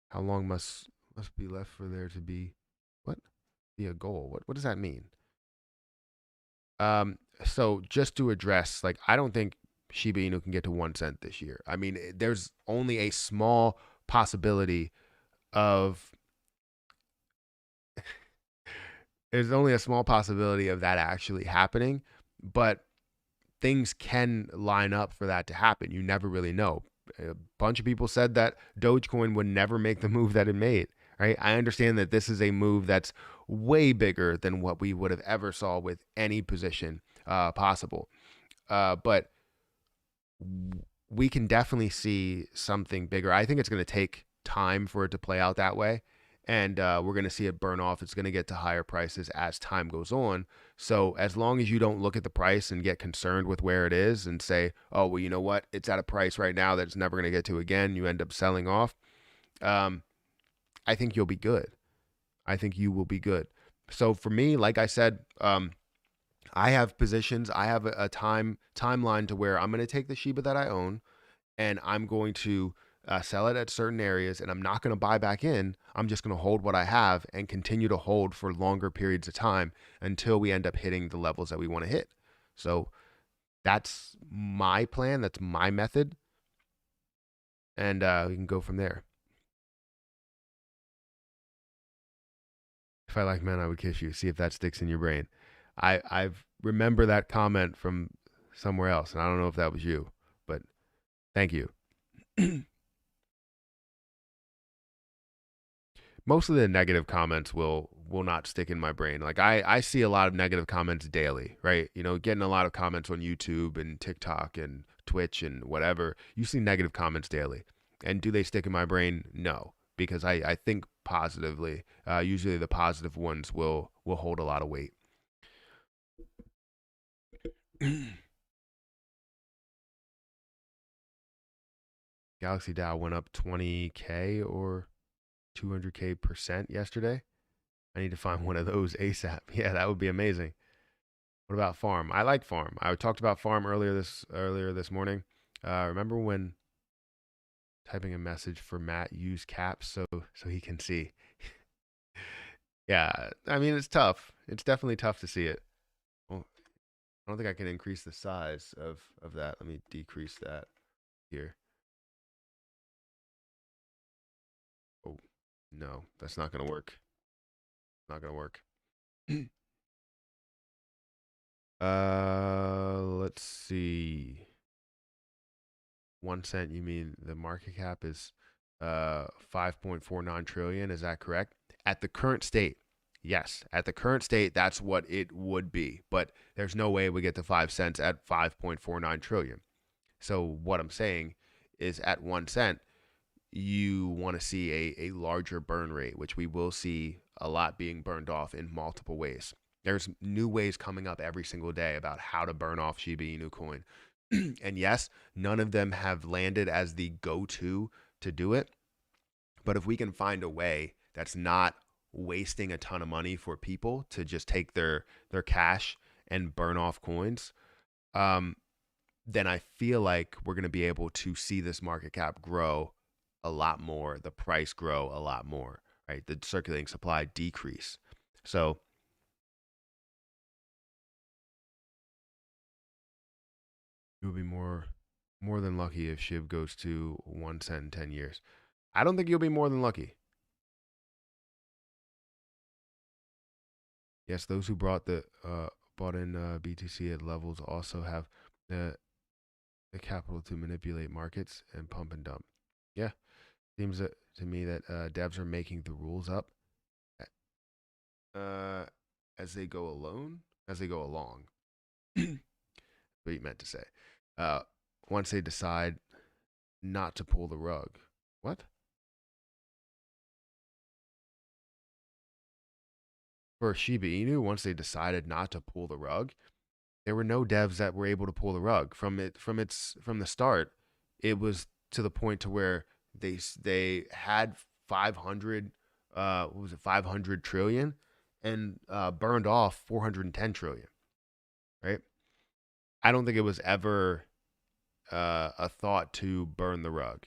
S1: How long must be left for there to be what? Be a goal. What does that mean? So just to address, like, I don't think Shiba Inu can get to 1 cent this year. I mean, there's only a small possibility of there's only a small possibility of that actually happening, but things can line up for that to happen. You never really know. A bunch of people said that Dogecoin would never make the move that it made, right? I understand that this is a move that's way bigger than what we would have ever saw with any position possible. But we can definitely see something bigger. I think it's going to take time for it to play out that way. And we're going to see it burn off. It's going to get to higher prices as time goes on. So as long as you don't look at the price and get concerned with where it is and say, oh, well, you know what? It's at a price right now that it's never going to get to again. You end up selling off. I think you'll be good. I think you will be good. So for me, like I said, I have positions. I have a timeline to where I'm going to take the Shiba that I own and I'm going to sell it at certain areas, and I'm not going to buy back in. I'm just going to hold what I have and continue to hold for longer periods of time until we end up hitting the levels that we want to hit. So that's my plan. That's my method. and we can go from there. If I like men, I would kiss you. See if that sticks in your brain. I've remember that comment from somewhere else, and I don't know if that was you, but thank you. Most of the negative comments will not stick in my brain. Like I see a lot of negative comments daily, right? You know, getting a lot of comments on YouTube and TikTok and Twitch and whatever. You see negative comments daily. And do they stick in my brain? No, because I think positively. Usually the positive ones will hold a lot of weight. Galaxy Dow went up 20K or 200K% yesterday. I need to find one of those ASAP. Yeah, that would be amazing. What about Farm? I like Farm. I talked about Farm earlier this morning. Remember when typing a message for Matt, use caps so he can see. Yeah, I mean it's tough. It's definitely tough to see it. Well, I don't think I can increase the size of that. Let me decrease that here. Oh, no, that's not gonna work. Not gonna work. Let's see. 1 cent, you mean the market cap is 5.49 trillion, is that correct? At the current state, yes. At the current state, that's what it would be. But there's no way we get to 5 cents at 5.49 trillion. So what I'm saying is at 1 cent, you want to see a larger burn rate, which we will see a lot being burned off in multiple ways. There's new ways coming up every single day about how to burn off Shiba Inu coin. And yes, none of them have landed as the go-to to do it. But if we can find a way that's not wasting a ton of money for people to just take their cash and burn off coins, then I feel like we're going to be able to see this market cap grow a lot more, the price grow a lot more, right? The circulating supply decrease. So you'll be more than lucky if SHIB goes to 1 cent in 10 years. I don't think you'll be more than lucky. Yes, those who bought in BTC at levels also have the capital to manipulate markets and pump and dump. Yeah, seems to me that devs are making the rules up uh, as they go along. What you meant to say. Uh, Once they decide not to pull the rug. What? For Shiba Inu, once they decided not to pull the rug, there were no devs that were able to pull the rug from the start. It was to the point to where they had 500 what was it, 500 trillion, and burned off 410 trillion, right? I don't think it was ever a thought to burn the rug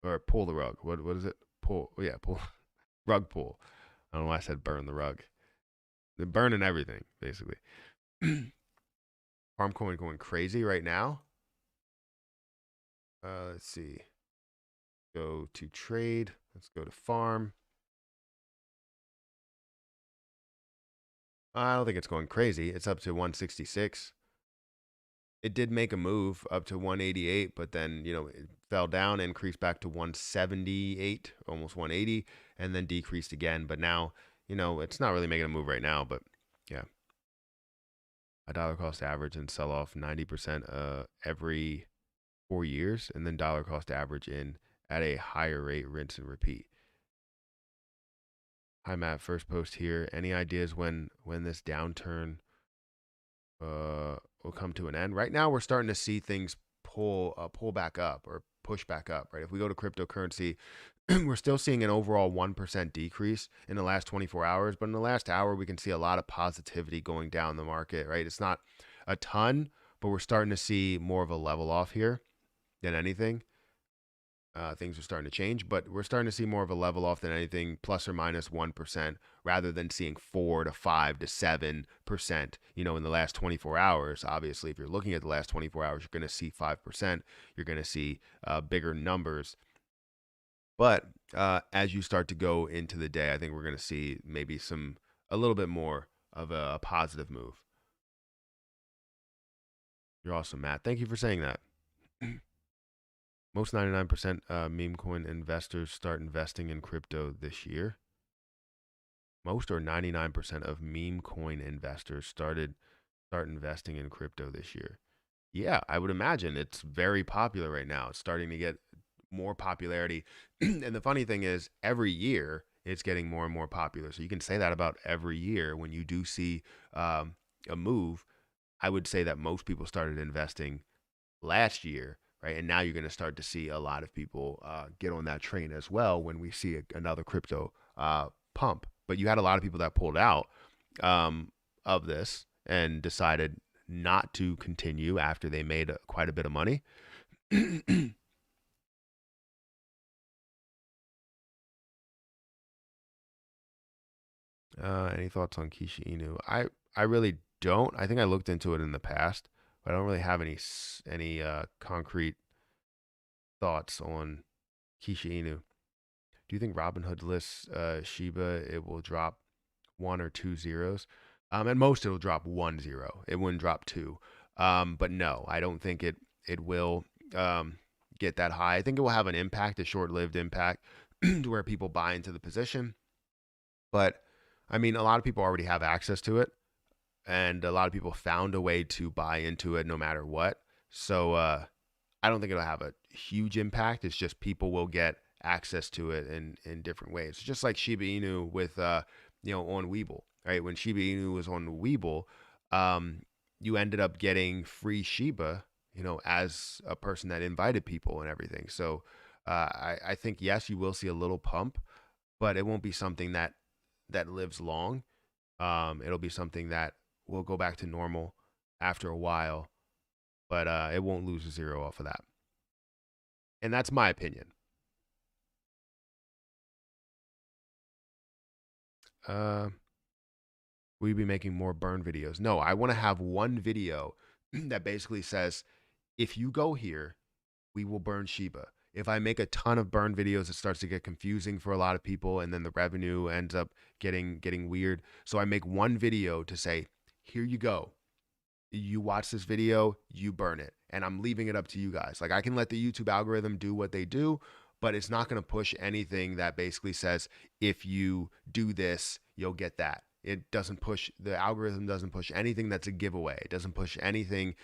S1: or pull the rug. What is it? Pull, yeah, pull. Rug pull. I don't know why I said burn the rug. They're burning everything basically. Farm coin going crazy right now. Let's see. Go to trade. Let's go to farm. I don't think it's going crazy. It's up to 166. It did make a move up to 188, but then, it fell down, increased back to 178, almost 180, and then decreased again. But now, it's not really making a move right now, but yeah. A dollar cost average and sell off 90% every 4 years, and then dollar cost average in at a higher rate, rinse and repeat. Hi Matt, first post here. Any ideas when this downturn will come to an end? Right now, we're starting to see things pull back up or push back up. Right, if we go to cryptocurrency, we're still seeing an overall 1% decrease in the last 24 hours, but in the last hour, we can see a lot of positivity going down the market. Right, it's not a ton, but we're starting to see more of a level off here than anything. Things are starting to change, but we're starting to see more of a level off than anything, plus or minus 1%, rather than seeing 4 to 5 to 7%, in the last 24 hours. Obviously, if you're looking at the last 24 hours, you're going to see 5%. You're going to see bigger numbers But as you start to go into the day, I think we're going to see maybe a little bit more of a positive move. You're awesome, Matt. Thank you for saying that. Most 99% meme coin investors start investing in crypto this year. Most or 99% of meme coin investors start investing in crypto this year. Yeah, I would imagine it's very popular right now. It's starting to get more popularity. And the funny thing is, every year it's getting more and more popular. So you can say that about every year when you do see a move. I would say that most people started investing last year, right? And now you're going to start to see a lot of people get on that train as well when we see another crypto pump. But you had a lot of people that pulled out of this and decided not to continue after they made quite a bit of money. Any thoughts on Kisha Inu? I really don't. I think I looked into it in the past, but I don't really have any concrete thoughts on Kisha Inu. Do you think Robinhood lists Shiba? It will drop one or two zeros. At most, it'll drop 1 0. It wouldn't drop two. But no, I don't think it will get that high. I think it will have an impact, a short-lived impact, to where people buy into the position. But I mean, a lot of people already have access to it, and a lot of people found a way to buy into it no matter what. So I don't think it'll have a huge impact. It's just people will get access to it in different ways. It's just like Shiba Inu with on Webull, right? When Shiba Inu was on Webull, you ended up getting free Shiba, as a person that invited people and everything. So I think yes, you will see a little pump, but it won't be something that lives long. It'll be something that will go back to normal after a while, but it won't lose a zero off of that. And that's my opinion. Uh, will you be making more burn videos? No, I want to have one video that basically says, if you go here, we will burn Shiba. If I make a ton of burn videos, it starts to get confusing for a lot of people, and then the revenue ends up getting weird. So I make one video to say, here you go. You watch this video, you burn it. And I'm leaving it up to you guys. Like, I can let the YouTube algorithm do what they do, but it's not going to push anything that basically says, if you do this, you'll get that. It doesn't push, the algorithm doesn't push anything that's a giveaway. It doesn't push anything,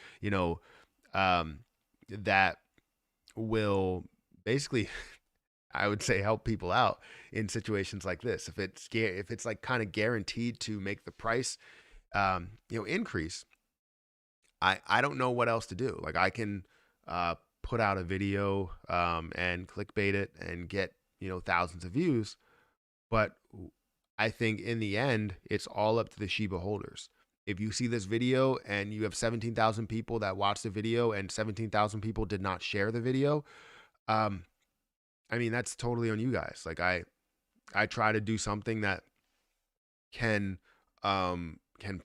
S1: that will basically, I would say, help people out in situations like this. If it's like kind of guaranteed to make the price, increase, I don't know what else to do. Like, I can put out a video and clickbait it and get thousands of views, but I think in the end it's all up to the Shiba holders. If you see this video and you have 17,000 people that watched the video and 17,000 people did not share the video, I mean, that's totally on you guys. Like, I try to do something that can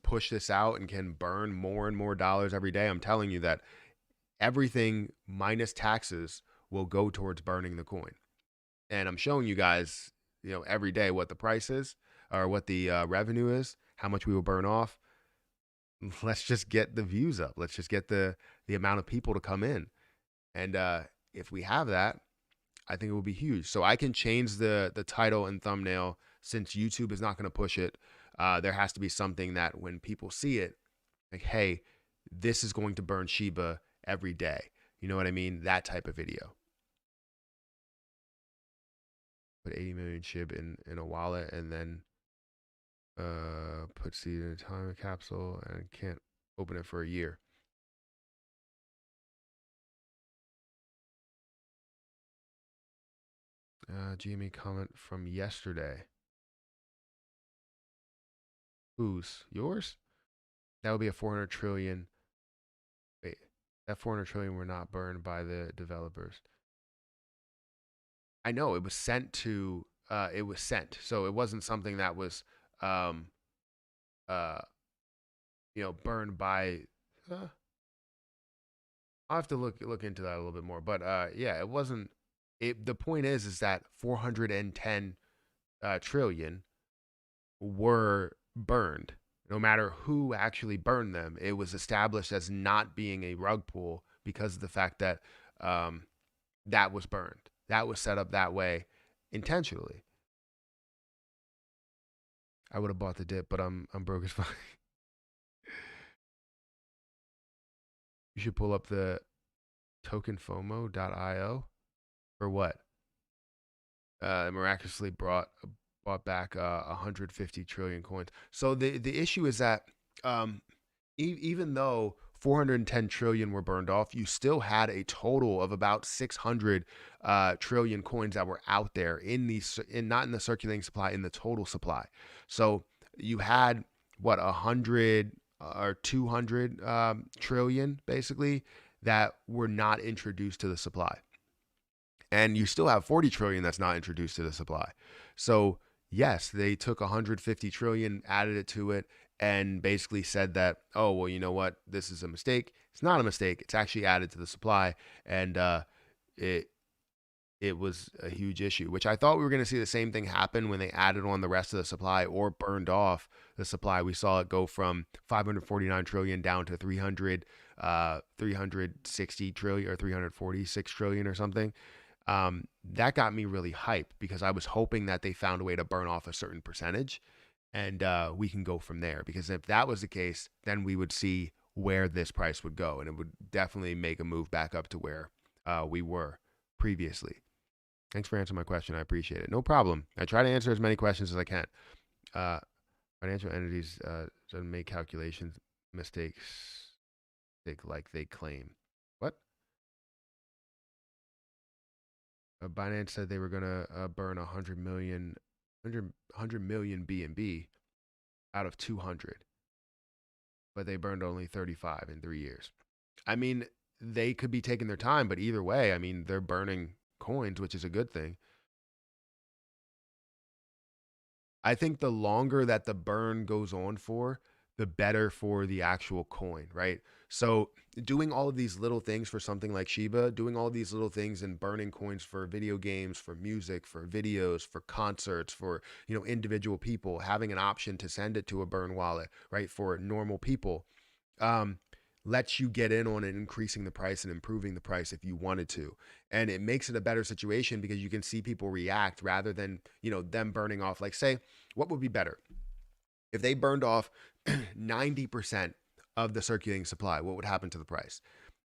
S1: push this out and can burn more and more dollars every day. I'm telling you that everything minus taxes will go towards burning the coin. And I'm showing you guys, every day what the price is or what the revenue is, how much we will burn off. Let's just get the views up. Let's just get the amount of people to come in. And if we have that, I think it will be huge. So I can change the title and thumbnail since YouTube is not going to push it. There has to be something that when people see it, like, hey, this is going to burn Shiba every day. You know what I mean? That type of video. Put 80 million SHIB in a wallet and then put seed in a time capsule and can't open it for a year. GME comment from yesterday. Whose? Yours? That would be a 400 trillion. Wait, that 400 trillion were not burned by the developers. I know it was sent to. It was sent, so it wasn't something that was, um, uh, burned by. I'll have to look into that a little bit more, but yeah, it wasn't. the point is that 410 trillion were burned. No matter who actually burned them, it was established as not being a rug pull because of the fact that um, that was burned. That was set up that way intentionally. I would have bought the dip, but I'm broke as fuck. You should pull up the tokenfomo.io for what? Miraculously bought back 150 trillion coins. So the issue is that um, even though 410 trillion were burned off, you still had a total of about 600 trillion coins that were out there not in the circulating supply, in the total supply. So you had what, 100 or 200 trillion basically that were not introduced to the supply, and you still have 40 trillion that's not introduced to the supply. So yes, they took 150 trillion, added it to it, and basically said that, oh well, you know what, this is a mistake. It's not a mistake, it's actually added to the supply. And it it was a huge issue, which I thought we were going to see the same thing happen when they added on the rest of the supply or burned off the supply. We saw it go from 549 trillion down to 360 trillion or 346 trillion or something. That got me really hyped because I was hoping that they found a way to burn off a certain percentage, and we can go from there. Because if that was the case, then we would see where this price would go, and it would definitely make a move back up to where we were previously. Thanks for answering my question. I appreciate it. No problem. I try to answer as many questions as I can. Uh, Financial entities doesn't make calculations mistakes like they claim. What? Binance said they were gonna burn 100 million BNB out of 200, but they burned only 35 in 3 years. I mean, they could be taking their time, but either way, I mean, they're burning coins, which is a good thing. I think the longer that the burn goes on for, the better for the actual coin, right? So doing all of these little things for something like Shiba, doing all these little things and burning coins for video games, for music, for videos, for concerts, for, individual people, having an option to send it to a burn wallet, right? For normal people, um, lets you get in on it, increasing the price and improving the price if you wanted to. And it makes it a better situation because you can see people react rather than, them burning off. Like, say, what would be better? If they burned off 90% of the circulating supply, what would happen to the price?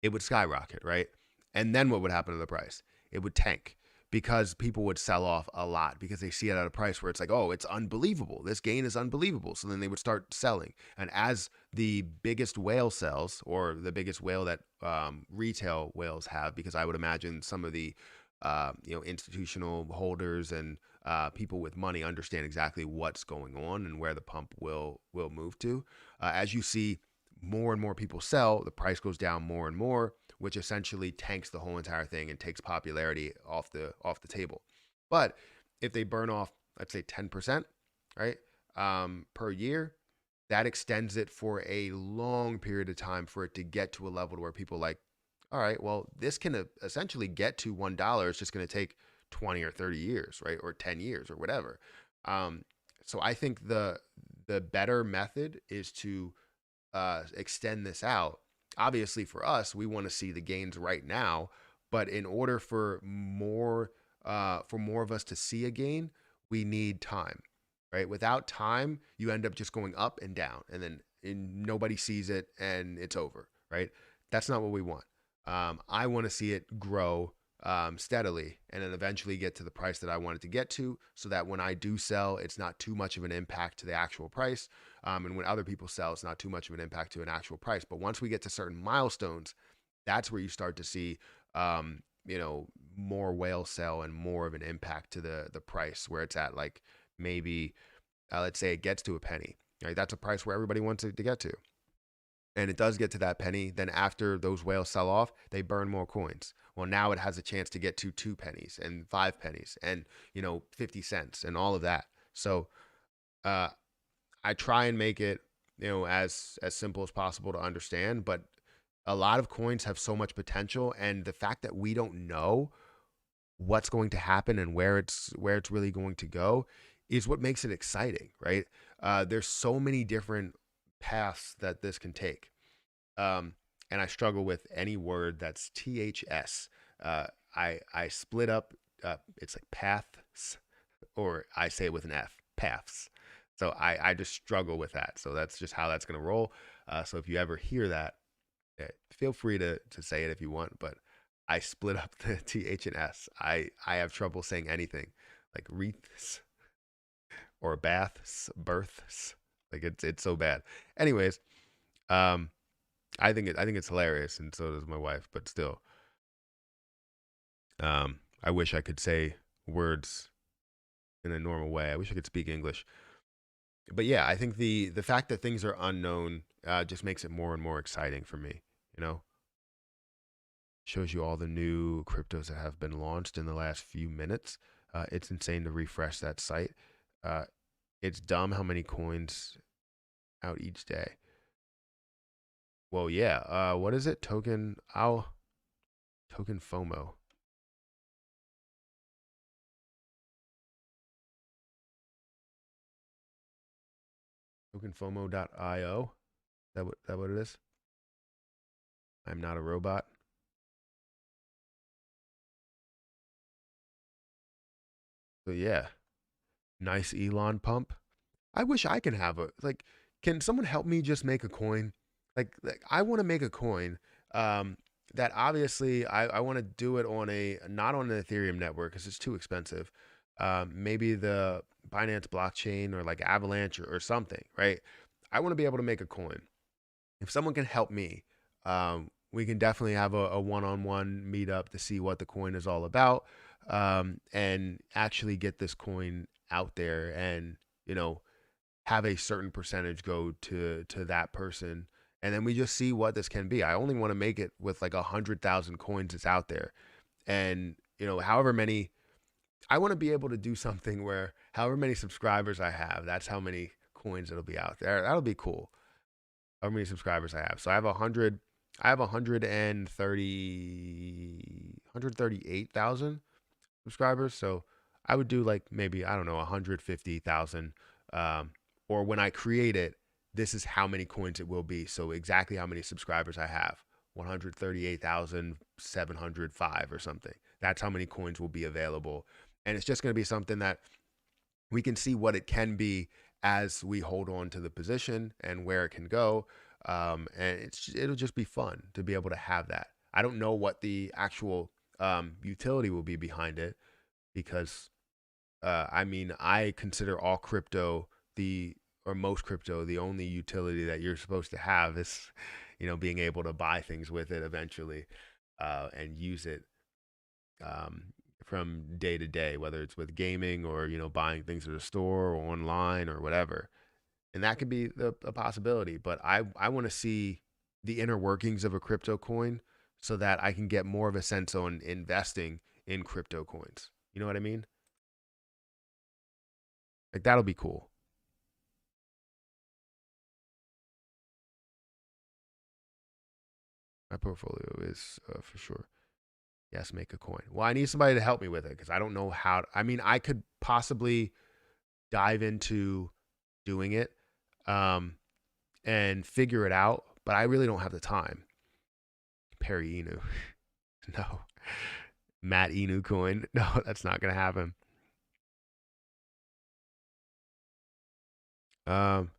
S1: It would skyrocket, right? And then what would happen to the price? It would tank because people would sell off a lot because they see it at a price where it's like, oh, it's unbelievable. This gain is unbelievable. So then they would start selling. And as the biggest whale sells, or the biggest whale that retail whales have, because I would imagine some of the institutional holders and people with money understand exactly what's going on and where the pump will move to. As you see more and more people sell, the price goes down more and more, which essentially tanks the whole entire thing and takes popularity off the table. But if they burn off, let's say 10%, right, per year, that extends it for a long period of time for it to get to a level where people like, all right, well, this can essentially get to $1. It's just going to take 20 or 30 years, right, or 10 years or whatever. So I think the better method is to extend this out. Obviously, for us, we want to see the gains right now, but in order for more of us to see a gain, we need time, right? Without time, you end up just going up and down, and then nobody sees it, and it's over, right? That's not what we want. I want to see it grow steadily and then eventually get to the price that I want it to get to, so that when I do sell, it's not too much of an impact to the actual price. And when other people sell, it's not too much of an impact to an actual price. But once we get to certain milestones, that's where you start to see, more whale sell and more of an impact to the price, where it's at, like maybe, let's say it gets to a penny, right? That's a price where everybody wants it to get to. And it does get to that penny, then after those whales sell off, they burn more coins. Well, now it has a chance to get to 2 pennies and 5 pennies and 50 cents and all of that. So uh, I try and make it as simple as possible to understand, but a lot of coins have so much potential, and the fact that we don't know what's going to happen and where it's really going to go is what makes it exciting, right? There's so many different paths that this can take. Um, and I struggle with any word that's THS. I split up. It's like paths, or I say it with an F, paths. So I just struggle with that. So that's just how that's gonna roll. So if you ever hear that, feel free to say it if you want. But I split up the TH and S. I have trouble saying anything like wreaths or baths, births. Like it's so bad. Anyways, um, I think it's hilarious, and so does my wife. But still, I wish I could say words in a normal way. I wish I could speak English. But yeah, I think the fact that things are unknown just makes it more and more exciting for me. You know, shows you all the new cryptos that have been launched in the last few minutes. It's insane to refresh that site. Uh, it's dumb how many coins out each day. Well, yeah. What is it? Token FOMO. Tokenfomo.io. That what it is? I'm not a robot. So yeah, nice Elon pump. I wish I can have a like. Can someone help me just make a coin? Like I want to make a coin. Um, that obviously I want to do it on a not on the Ethereum network because it's too expensive. Maybe the Binance blockchain or like Avalanche or something, right? I want to be able to make a coin. If someone can help me, we can definitely have a one-on-one meetup to see what the coin is all about, and actually get this coin out there and you know have a certain percentage go to that person, and then we just see what this can be. I only want to make it with like 100,000 coins that's out there, and however many. I want to be able to do something where however many subscribers I have, that's how many coins it'll be out there. That'll be cool. How many subscribers I have? So I have 100. I have 138,000 subscribers. So I would do like maybe I don't know 150,000. Um, or when I create it, this is how many coins it will be. So exactly how many subscribers I have. 138,705 or something. That's how many coins will be available. And it's just going to be something that we can see what it can be as we hold on to the position and where it can go. And it'll just be fun to be able to have that. I don't know what the actual utility will be behind it because I mean I consider all crypto the or most crypto the only utility that you're supposed to have is being able to buy things with it eventually and use it um, from day to day, whether it's with gaming or buying things at a store or online or whatever. And that could be a possibility. But I want to see the inner workings of a crypto coin so that I can get more of a sense on investing in crypto coins. You know what I mean? Like that'll be cool. My portfolio is for sure. Yes, make a coin. Well, I need somebody to help me with it because I don't know how. I mean, I could possibly dive into doing it um, and figure it out, but I really don't have the time. Perry Inu. No. Matt Inu coin. No, that's not gonna happen. Um,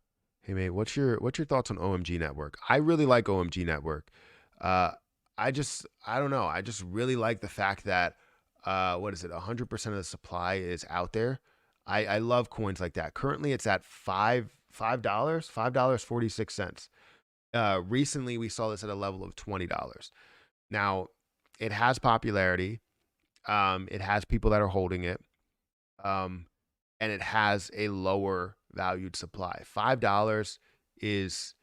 S1: hey mate, what's your thoughts on OMG Network? I really like OMG Network. Uh, I don't know. I just really like the fact that what is it? 100% of the supply is out there. I love coins like that. Currently, it's at $5.46. Recently, we saw this at a level of $20. Now, it has popularity. It has people that are holding it. Um, and it has a lower valued supply. $5 is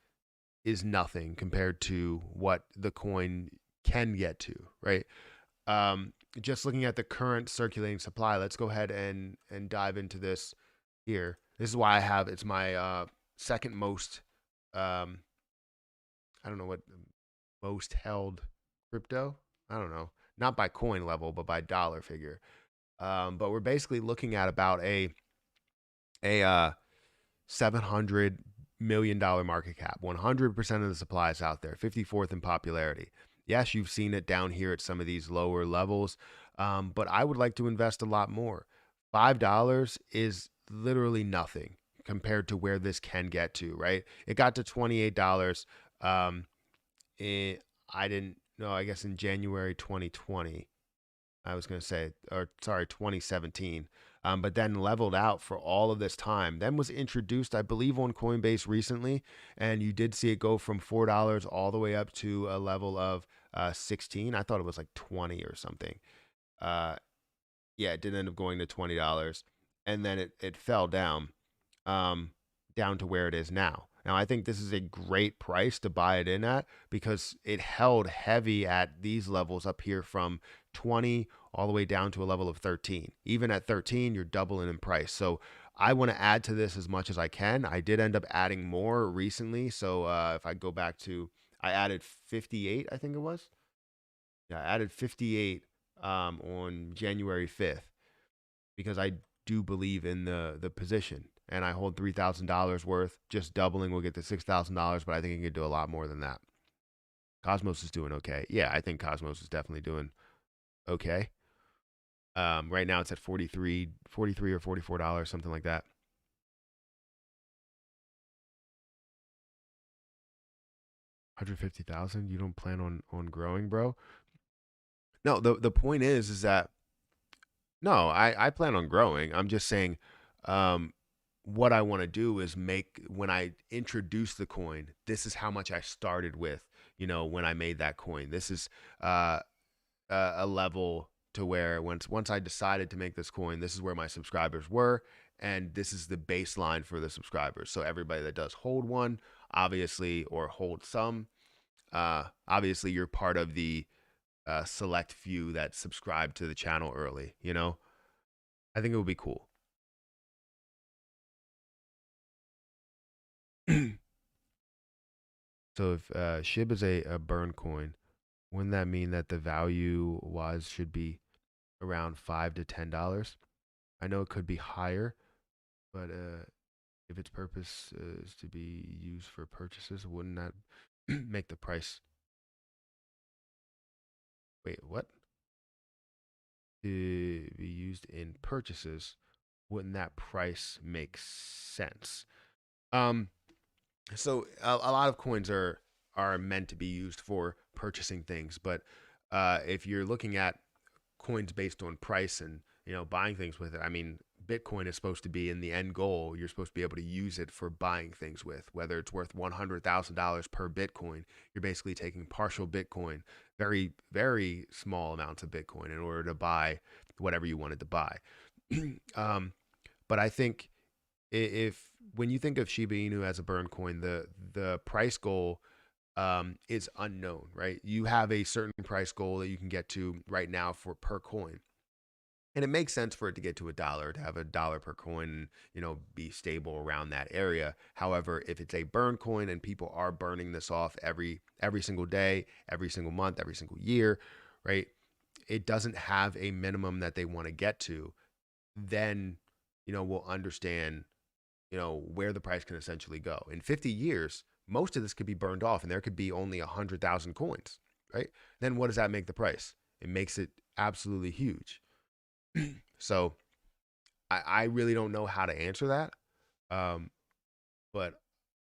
S1: is nothing compared to what the coin can get to, right? Just looking at the current circulating supply, let's go ahead and dive into this here. This is why I have it's my second most I don't know what most held crypto. I don't know. not by coin level, but by dollar figure. But we're basically looking at about a $700 million market cap. 100% of the supply is out there. 54th in popularity. Yes, you've seen it down here at some of these lower levels, but I would like to invest a lot more. $5 is literally nothing compared to where this can get to, right? It got to $28. Um, I didn't know, I guess in January 2020. I was going to say, or sorry, 2017, but then leveled out for all of this time. Then was introduced, I believe, on Coinbase recently, and you did see it go from $4 all the way up to a level of 16. I thought it was like 20 or something. Uh, yeah, it did end up going to $20, and then it fell down, um, down to where it is now. Now, I think this is a great price to buy it in at because it held heavy at these levels up here from 20 all the way down to a level of 13. Even at 13, you're doubling in price. So I want to add to this as much as I can. I did end up adding more recently. So if I go back to, I added 58, I think it was. Yeah, I added 58 on January 5th because I do believe in the position, and I hold $3,000 worth. Just doubling will get to $6,000, but I think it can do a lot more than that. Cosmos is doing okay. Yeah, I think Cosmos is definitely doing okay. Right now it's at 43 or $44, something like that. 150,000. You don't plan on growing, bro? No, the point is that no, I plan on growing. I'm just saying, um, what I want to do is make when I introduce the coin, this is how much I started with, when I made that coin. This is uh, a level to where once I decided to make this coin, this is where my subscribers were, and this is the baseline for the subscribers. So everybody that does hold one, obviously, or hold some, obviously, you're part of the select few that subscribe to the channel early. I think it would be cool. So if SHIB is a burn coin, wouldn't that mean that the value wise should be around $5 to $10? I know it could be higher, but if its purpose is to be used for purchases, wouldn't that make the price? Wait, what? To be used in purchases, wouldn't that price make sense? Um, so a lot of coins are meant to be used for purchasing things, but if you're looking at coins based on price and buying things with it, I mean, Bitcoin is supposed to be in the end goal. You're supposed to be able to use it for buying things with, whether it's worth $100,000 per Bitcoin. You're basically taking partial Bitcoin, very very small amounts of Bitcoin, in order to buy whatever you wanted to buy. um, but I think if when you think of Shiba Inu as a burn coin, the price goal is unknown, right? You have a certain price goal that you can get to right now for per coin. And it makes sense for it to get to $1, to have $1 per coin, and, be stable around that area. However, if it's a burn coin and people are burning this off every single day, every single month, every single year, right? It doesn't have a minimum that they want to get to, then, we'll understand, where the price can essentially go. In 50 years, most of this could be burned off and there could be only 100,000 coins, right? Then what does that make the price? It makes it absolutely huge. So I really don't know how to answer that. Um, but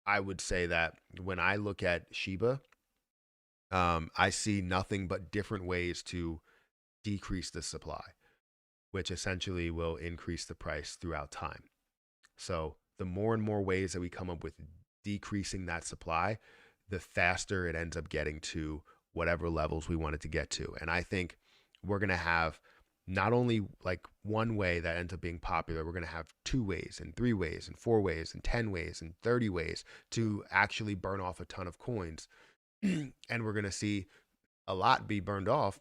S1: I would say that when I look at Shiba, I see nothing but different ways to decrease the supply, which essentially will increase the price throughout time. So the more and more ways that we come up with decreasing that supply, the faster it ends up getting to whatever levels we want it to get to. And I think we're going to have not only like one way that ends up being popular, we're going to have 2 ways and 3 ways and 4 ways and 10 ways and 30 ways to actually burn off a ton of coins. And we're going to see a lot be burned off,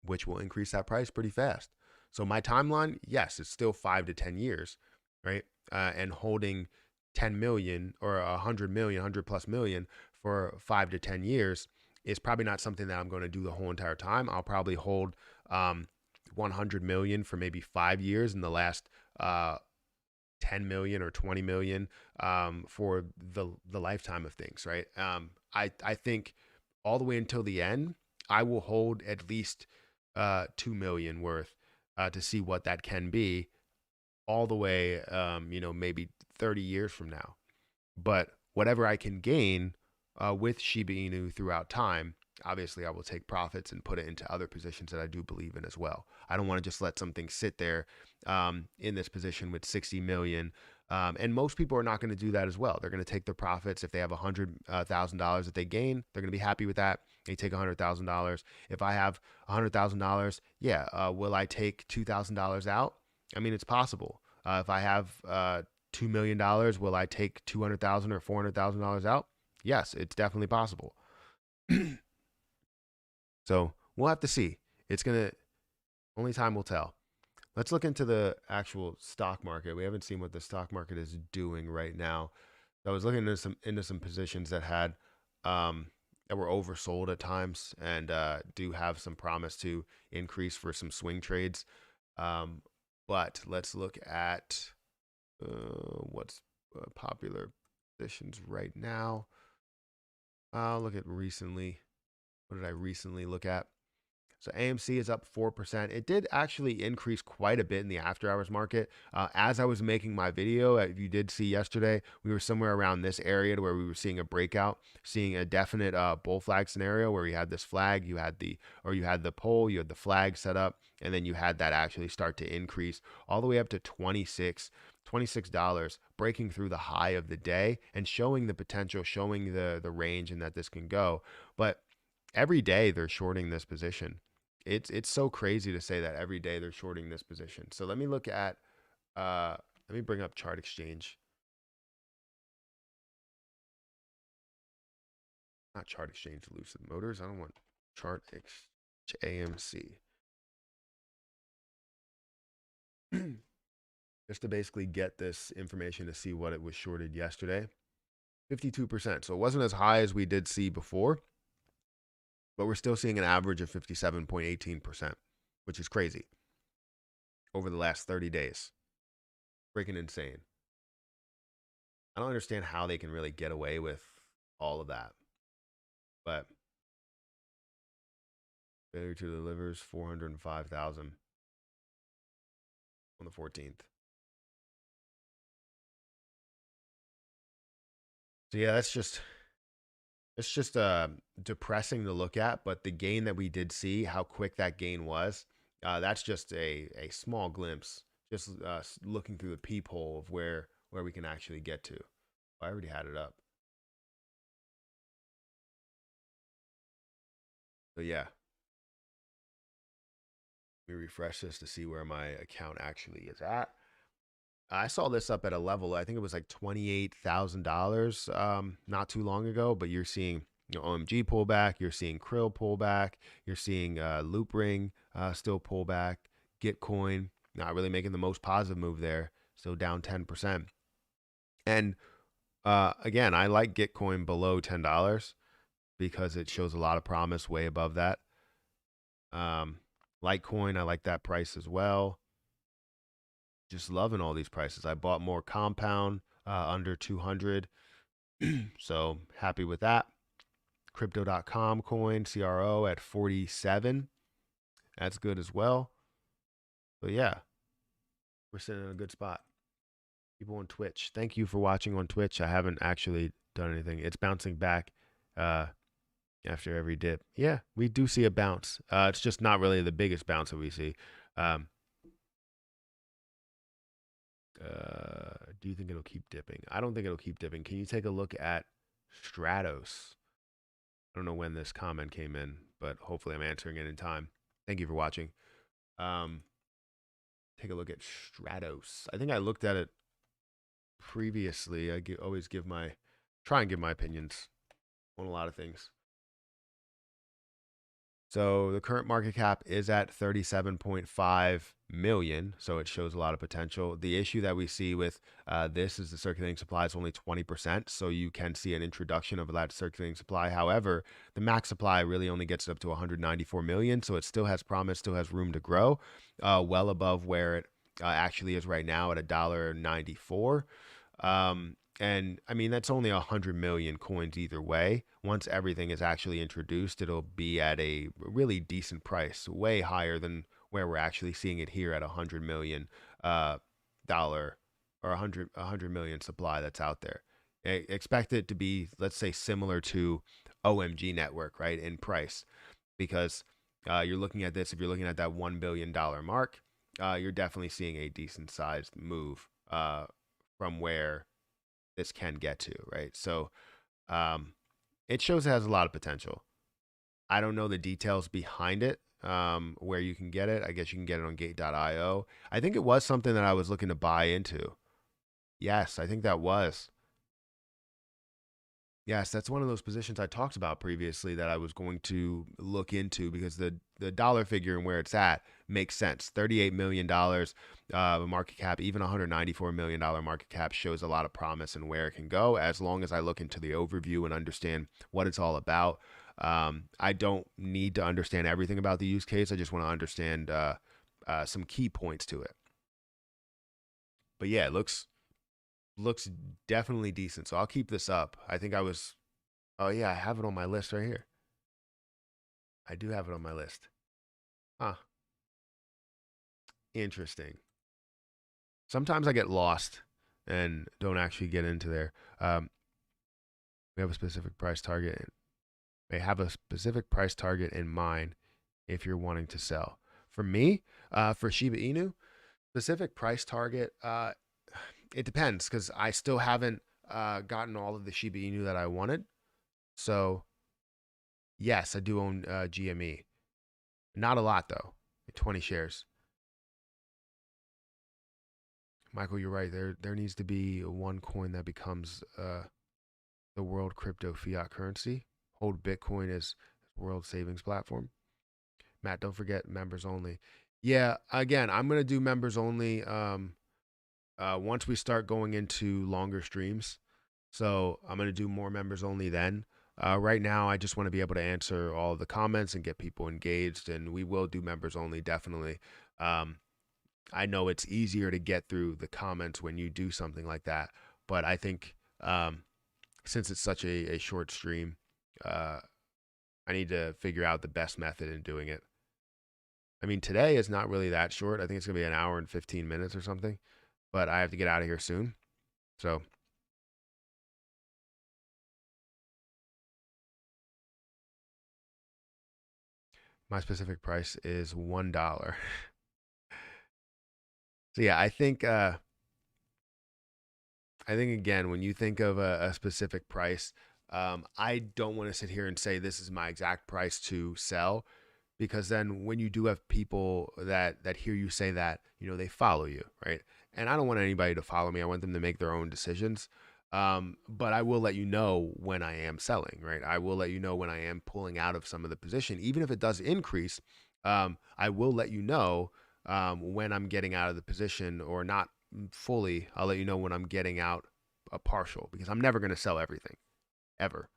S1: which will increase that price pretty fast. So my timeline, yes, it's still 5 to 10 years, right? And holding 10 million or 100 million, 100 plus million for 5 to 10 years is probably not something that I'm going to do the whole entire time. I'll probably hold 100 million for maybe 5 years, and the last 10 million or 20 million for the lifetime of things, right? I think all the way until the end, I will hold at least 2 million worth to see what that can be all the way, maybe 30 years from now. But whatever I can gain with Shiba Inu throughout time, obviously I will take profits and put it into other positions that I do believe in as well. I don't want to just let something sit there in this position with 60 million. And most people are not going to do that as well. They're going to take their profits. If they have $100,000 that they gain, they're going to be happy with that. They take $100,000. If I have $100,000, yeah, will I take $2,000 out? I mean, it's possible. If I have $2 million, will I take 200,000 or $400,000 out? Yes, it's definitely possible. So we'll have to see. It's going to, only time will tell. Let's look into the actual stock market. We haven't seen what the stock market is doing right now. So I was looking into some positions that had that were oversold at times and do have some promise to increase for some swing trades. But let's look at what's popular positions right now. I'll look at recently. What did I recently look at? So AMC is up 4%. It did actually increase quite a bit in the after hours market. As I was making my video, if you did see yesterday, we were somewhere around this area to where we were seeing a breakout, seeing a definite bull flag scenario where you had this flag, you had the pole, you had the flag set up, and then you had that actually start to increase all the way up to $26, breaking through the high of the day and showing the potential, showing the range and that this can go. But every day they're shorting this position. It's so crazy to say that every day they're shorting this position. So let me look at let me bring up Chart Exchange. Not Chart Exchange, Lucid Motors. I don't want Chart Exchange, AMC. Just to basically get this information to see what it was shorted yesterday. 52%. So it wasn't as high as we did see before, but we're still seeing an average of 57.18%, which is crazy over the last 30 days. Freaking insane. I don't understand how they can really get away with all of that. But failure to delivers 405,000 on the 14th. So yeah, it's just depressing to look at, but the gain that we did see, how quick that gain was, that's just a small glimpse, just looking through the peephole of where we can actually get to. I already had it up. So yeah, let me refresh this to see where my account actually is at. I saw this up at a level, I think it was like $28,000 not too long ago, but you're seeing OMG pullback, you're seeing Krill pullback, you're seeing Loop Ring still pullback, Gitcoin not really making the most positive move there, still down 10%. And again, I like Gitcoin below $10 because it shows a lot of promise way above that. Litecoin, I like that price as well. Just loving all these prices. I bought more Compound under 200. So happy with that. Crypto.com coin, CRO at 47. That's good as well. So yeah, we're sitting in a good spot. People on Twitch, thank you for watching on Twitch. I haven't actually done anything. It's bouncing back after every dip. Yeah, we do see a bounce. It's just not really the biggest bounce that we see. Do you think it'll keep dipping? I don't think it'll keep dipping. Can you take a look at Stratos? I don't know when this comment came in, but hopefully I'm answering it in time. Thank you for watching. Take a look at Stratos. I think I looked at it previously. I always try and give my opinions on a lot of things. So the current market cap is at 37.5 million. So it shows a lot of potential. The issue that we see with this is the circulating supply is only 20%. So you can see an introduction of that circulating supply. However, the max supply really only gets up to 194 million. So it still has promise, still has room to grow, well above where it actually is right now at $1.94. And I mean, that's only 100 million coins either way. Once everything is actually introduced, it'll be at a really decent price, way higher than where we're actually seeing it here at 100 million dollar or 100 million supply that's out there. Expect it to be, let's say, similar to OMG Network, right, in price, because you're looking at this, if you're looking at that $1 billion mark, you're definitely seeing a decent sized move from where this can get to, right? So um, it shows it has a lot of potential. I don't know the details behind it, where you can get it. I guess you can get it on gate.io. I think it was something that I was looking to buy into. Yes, I think that was. Yes, that's one of those positions I talked about previously that I was going to look into because the dollar figure and where it's at makes sense. $38 million market cap, even $194 million market cap shows a lot of promise and where it can go as long as I look into the overview and understand what it's all about. I don't need to understand everything about the use case. I just want to understand some key points to it. But yeah, it looks definitely decent. So I'll keep this up. I think I was Oh yeah, I have it on my list right here. I do have it on my list. Huh. Interesting. Sometimes I get lost and don't actually get into there. We have a specific price target. May have a specific price target in mind if you're wanting to sell. For me, for Shiba Inu, specific price target, it depends because I still haven't gotten all of the Shiba Inu that I wanted. So yes, I do own GME. Not a lot though. 20 shares. Michael, you're right. There needs to be one coin that becomes the world crypto fiat currency. Hold Bitcoin as world savings platform. Matt, don't forget members only. Yeah, again, I'm gonna do members only once we start going into longer streams. So I'm gonna do more members only then. Right now, I just want to be able to answer all of the comments and get people engaged, and we will do members only definitely. Um, I know it's easier to get through the comments when you do something like that, but I think since it's such a short stream, uh, I need to figure out the best method in doing it. I mean, today is not really that short. I think it's gonna be an hour and 15 minutes or something, but I have to get out of here soon. So my specific price is $1. So yeah, I think again, when you think of a specific price, I don't want to sit here and say this is my exact price to sell, because then when you do have people that hear you say that, they follow you, right? And I don't want anybody to follow me. I want them to make their own decisions. But I will let you know when I am selling, right? I will let you know when I am pulling out of some of the position, even if it does increase. I will let you know when I'm getting out of the position or not fully. I'll let you know when I'm getting out a partial, because I'm never going to sell everything ever.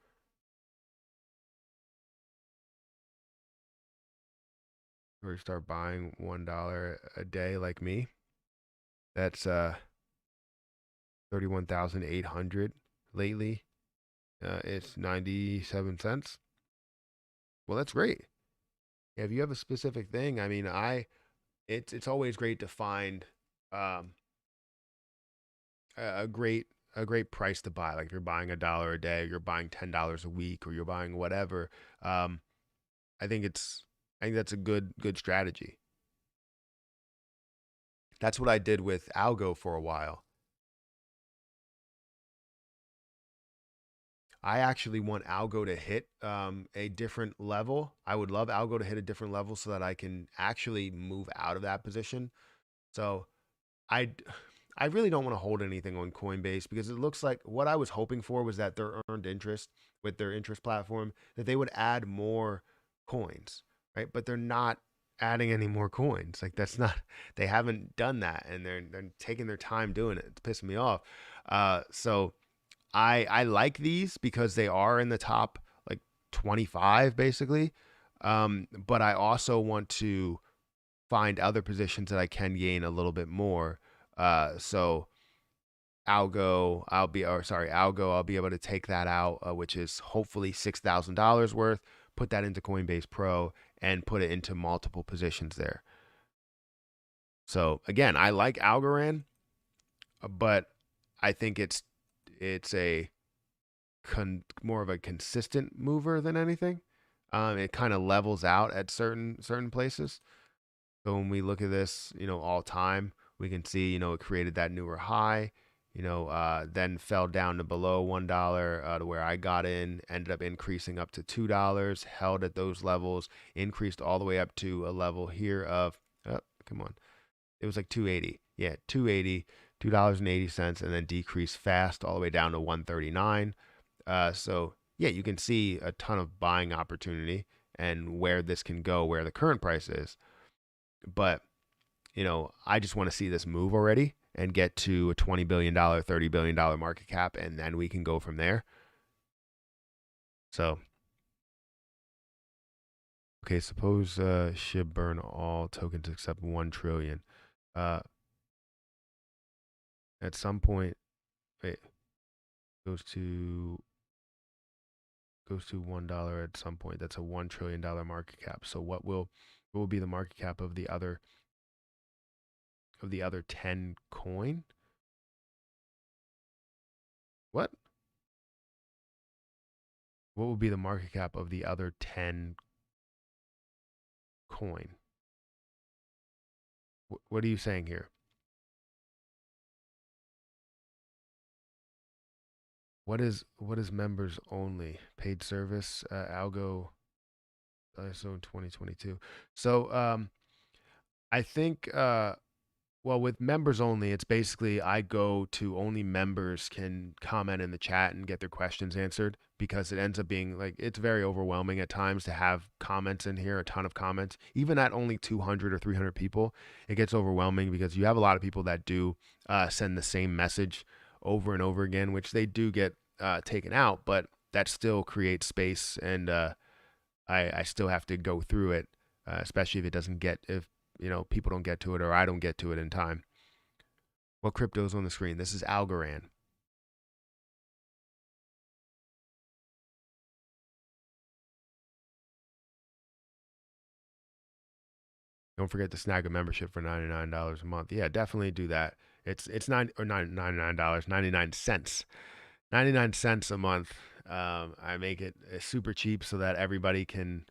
S1: Or you start buying $1 a day like me. That's 31,800 lately. It's 97 cents. Well, that's great. Yeah, if you have a specific thing, I mean, it's always great to find um, a great price to buy. Like if you're buying $1 a day, you're buying $10 a week, or you're buying whatever. Um, I think it's I think that's a good strategy. That's what I did with Algo for a while. I actually want Algo to hit a different level. I would love Algo to hit a different level so that I can actually move out of that position. So I I really don't want to hold anything on Coinbase, because it looks like what I was hoping for was that their earned interest with their interest platform, that they would add more coins. right? But they're not adding any more coins. Like that's not they haven't done that, and they're taking their time doing it. It's pissing me off. So I like these because they are in the top like 25 basically. But I also want to find other positions that I can gain a little bit more. So Algo, I'll be able to take that out, which is hopefully $6,000 worth, put that into Coinbase Pro and put it into multiple positions there. So again, I like Algorand, but I think it's a more of a consistent mover than anything. It kind of levels out at certain places. So when we look at this, all time, we can see, it created that newer high, then fell down to below $1 to where I got in, ended up increasing up to $2, held at those levels, increased all the way up to a level here of, oh, come on, it was like 280. Yeah, 280, $2.80, and then decreased fast all the way down to 139. So yeah, you can see a ton of buying opportunity and where this can go, where the current price is. But I just want to see this move already and get to a $20 billion, $30 billion market cap, and then we can go from there. So, okay, suppose SHIB burn all tokens except 1 trillion. Uh, at some point, it goes to $1 at some point. That's a $1 trillion market cap. So what will be the market cap of the other 10 coin? What? What will be the market cap of the other 10 coin? What are you saying here? What is members only paid service algo ISO in 2022? So I think well, with members only, it's basically I go to only members can comment in the chat and get their questions answered, because it ends up being like it's very overwhelming at times to have comments in here, a ton of comments. Even at only 200 or 300 people, it gets overwhelming because you have a lot of people that do send the same message over and over again, which they do get taken out, but that still creates space, and I still have to go through it, especially if it doesn't get if people don't get to it or I don't get to it in time. What crypto's on the screen? This is Algorand. Don't forget to snag a membership for $99 a month. Yeah, definitely do that. It's $99, 99 cents. 99 cents a month. I make it super cheap so that everybody can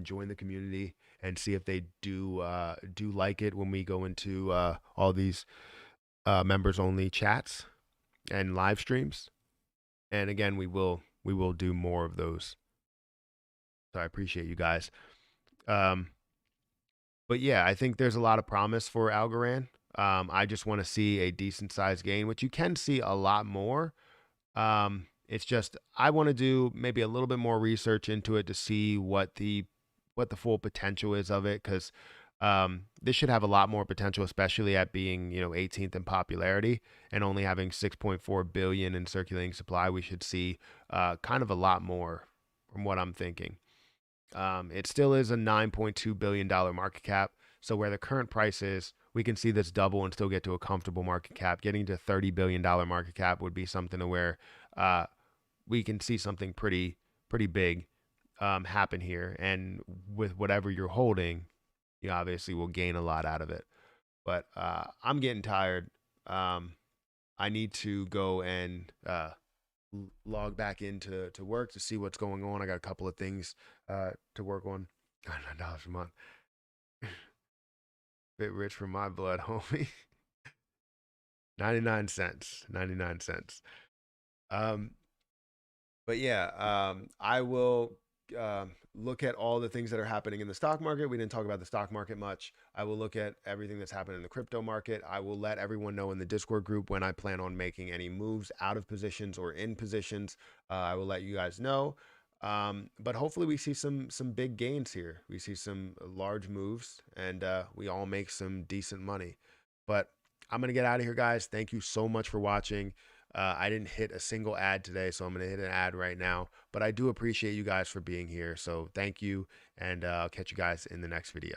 S1: join the community and see if they do like it when we go into all these members only chats and live streams. And again, we will do more of those. So I appreciate you guys. Um, but yeah, I think there's a lot of promise for Algorand. I just want to see a decent size gain, which you can see a lot more. It's just I want to do maybe a little bit more research into it to see what the full potential is of it, because this should have a lot more potential, especially at being 18th in popularity and only having 6.4 billion in circulating supply. We should see kind of a lot more from what I'm thinking. It still is a $9.2 billion market cap. So where the current price is, we can see this double and still get to a comfortable market cap. Getting to $30 billion market cap would be something to where uh, we can see something pretty big happen here. And with whatever you're holding, you obviously will gain a lot out of it. But I'm getting tired. I need to go and log back into work to see what's going on. I got a couple of things to work on. $99 a month. Bit rich for my blood, homie. 99 cents. 99 cents. Um, but yeah, I will look at all the things that are happening in the stock market. We didn't talk about the stock market much. I will look at everything that's happening in the crypto market. I will let everyone know in the Discord group when I plan on making any moves out of positions or in positions. I will let you guys know. But hopefully we see some big gains here. We see some large moves, and we all make some decent money. But I'm gonna get out of here, guys. Thank you so much for watching. I didn't hit a single ad today, so I'm gonna hit an ad right now. But I do appreciate you guys for being here. So thank you, and I'll catch you guys in the next video.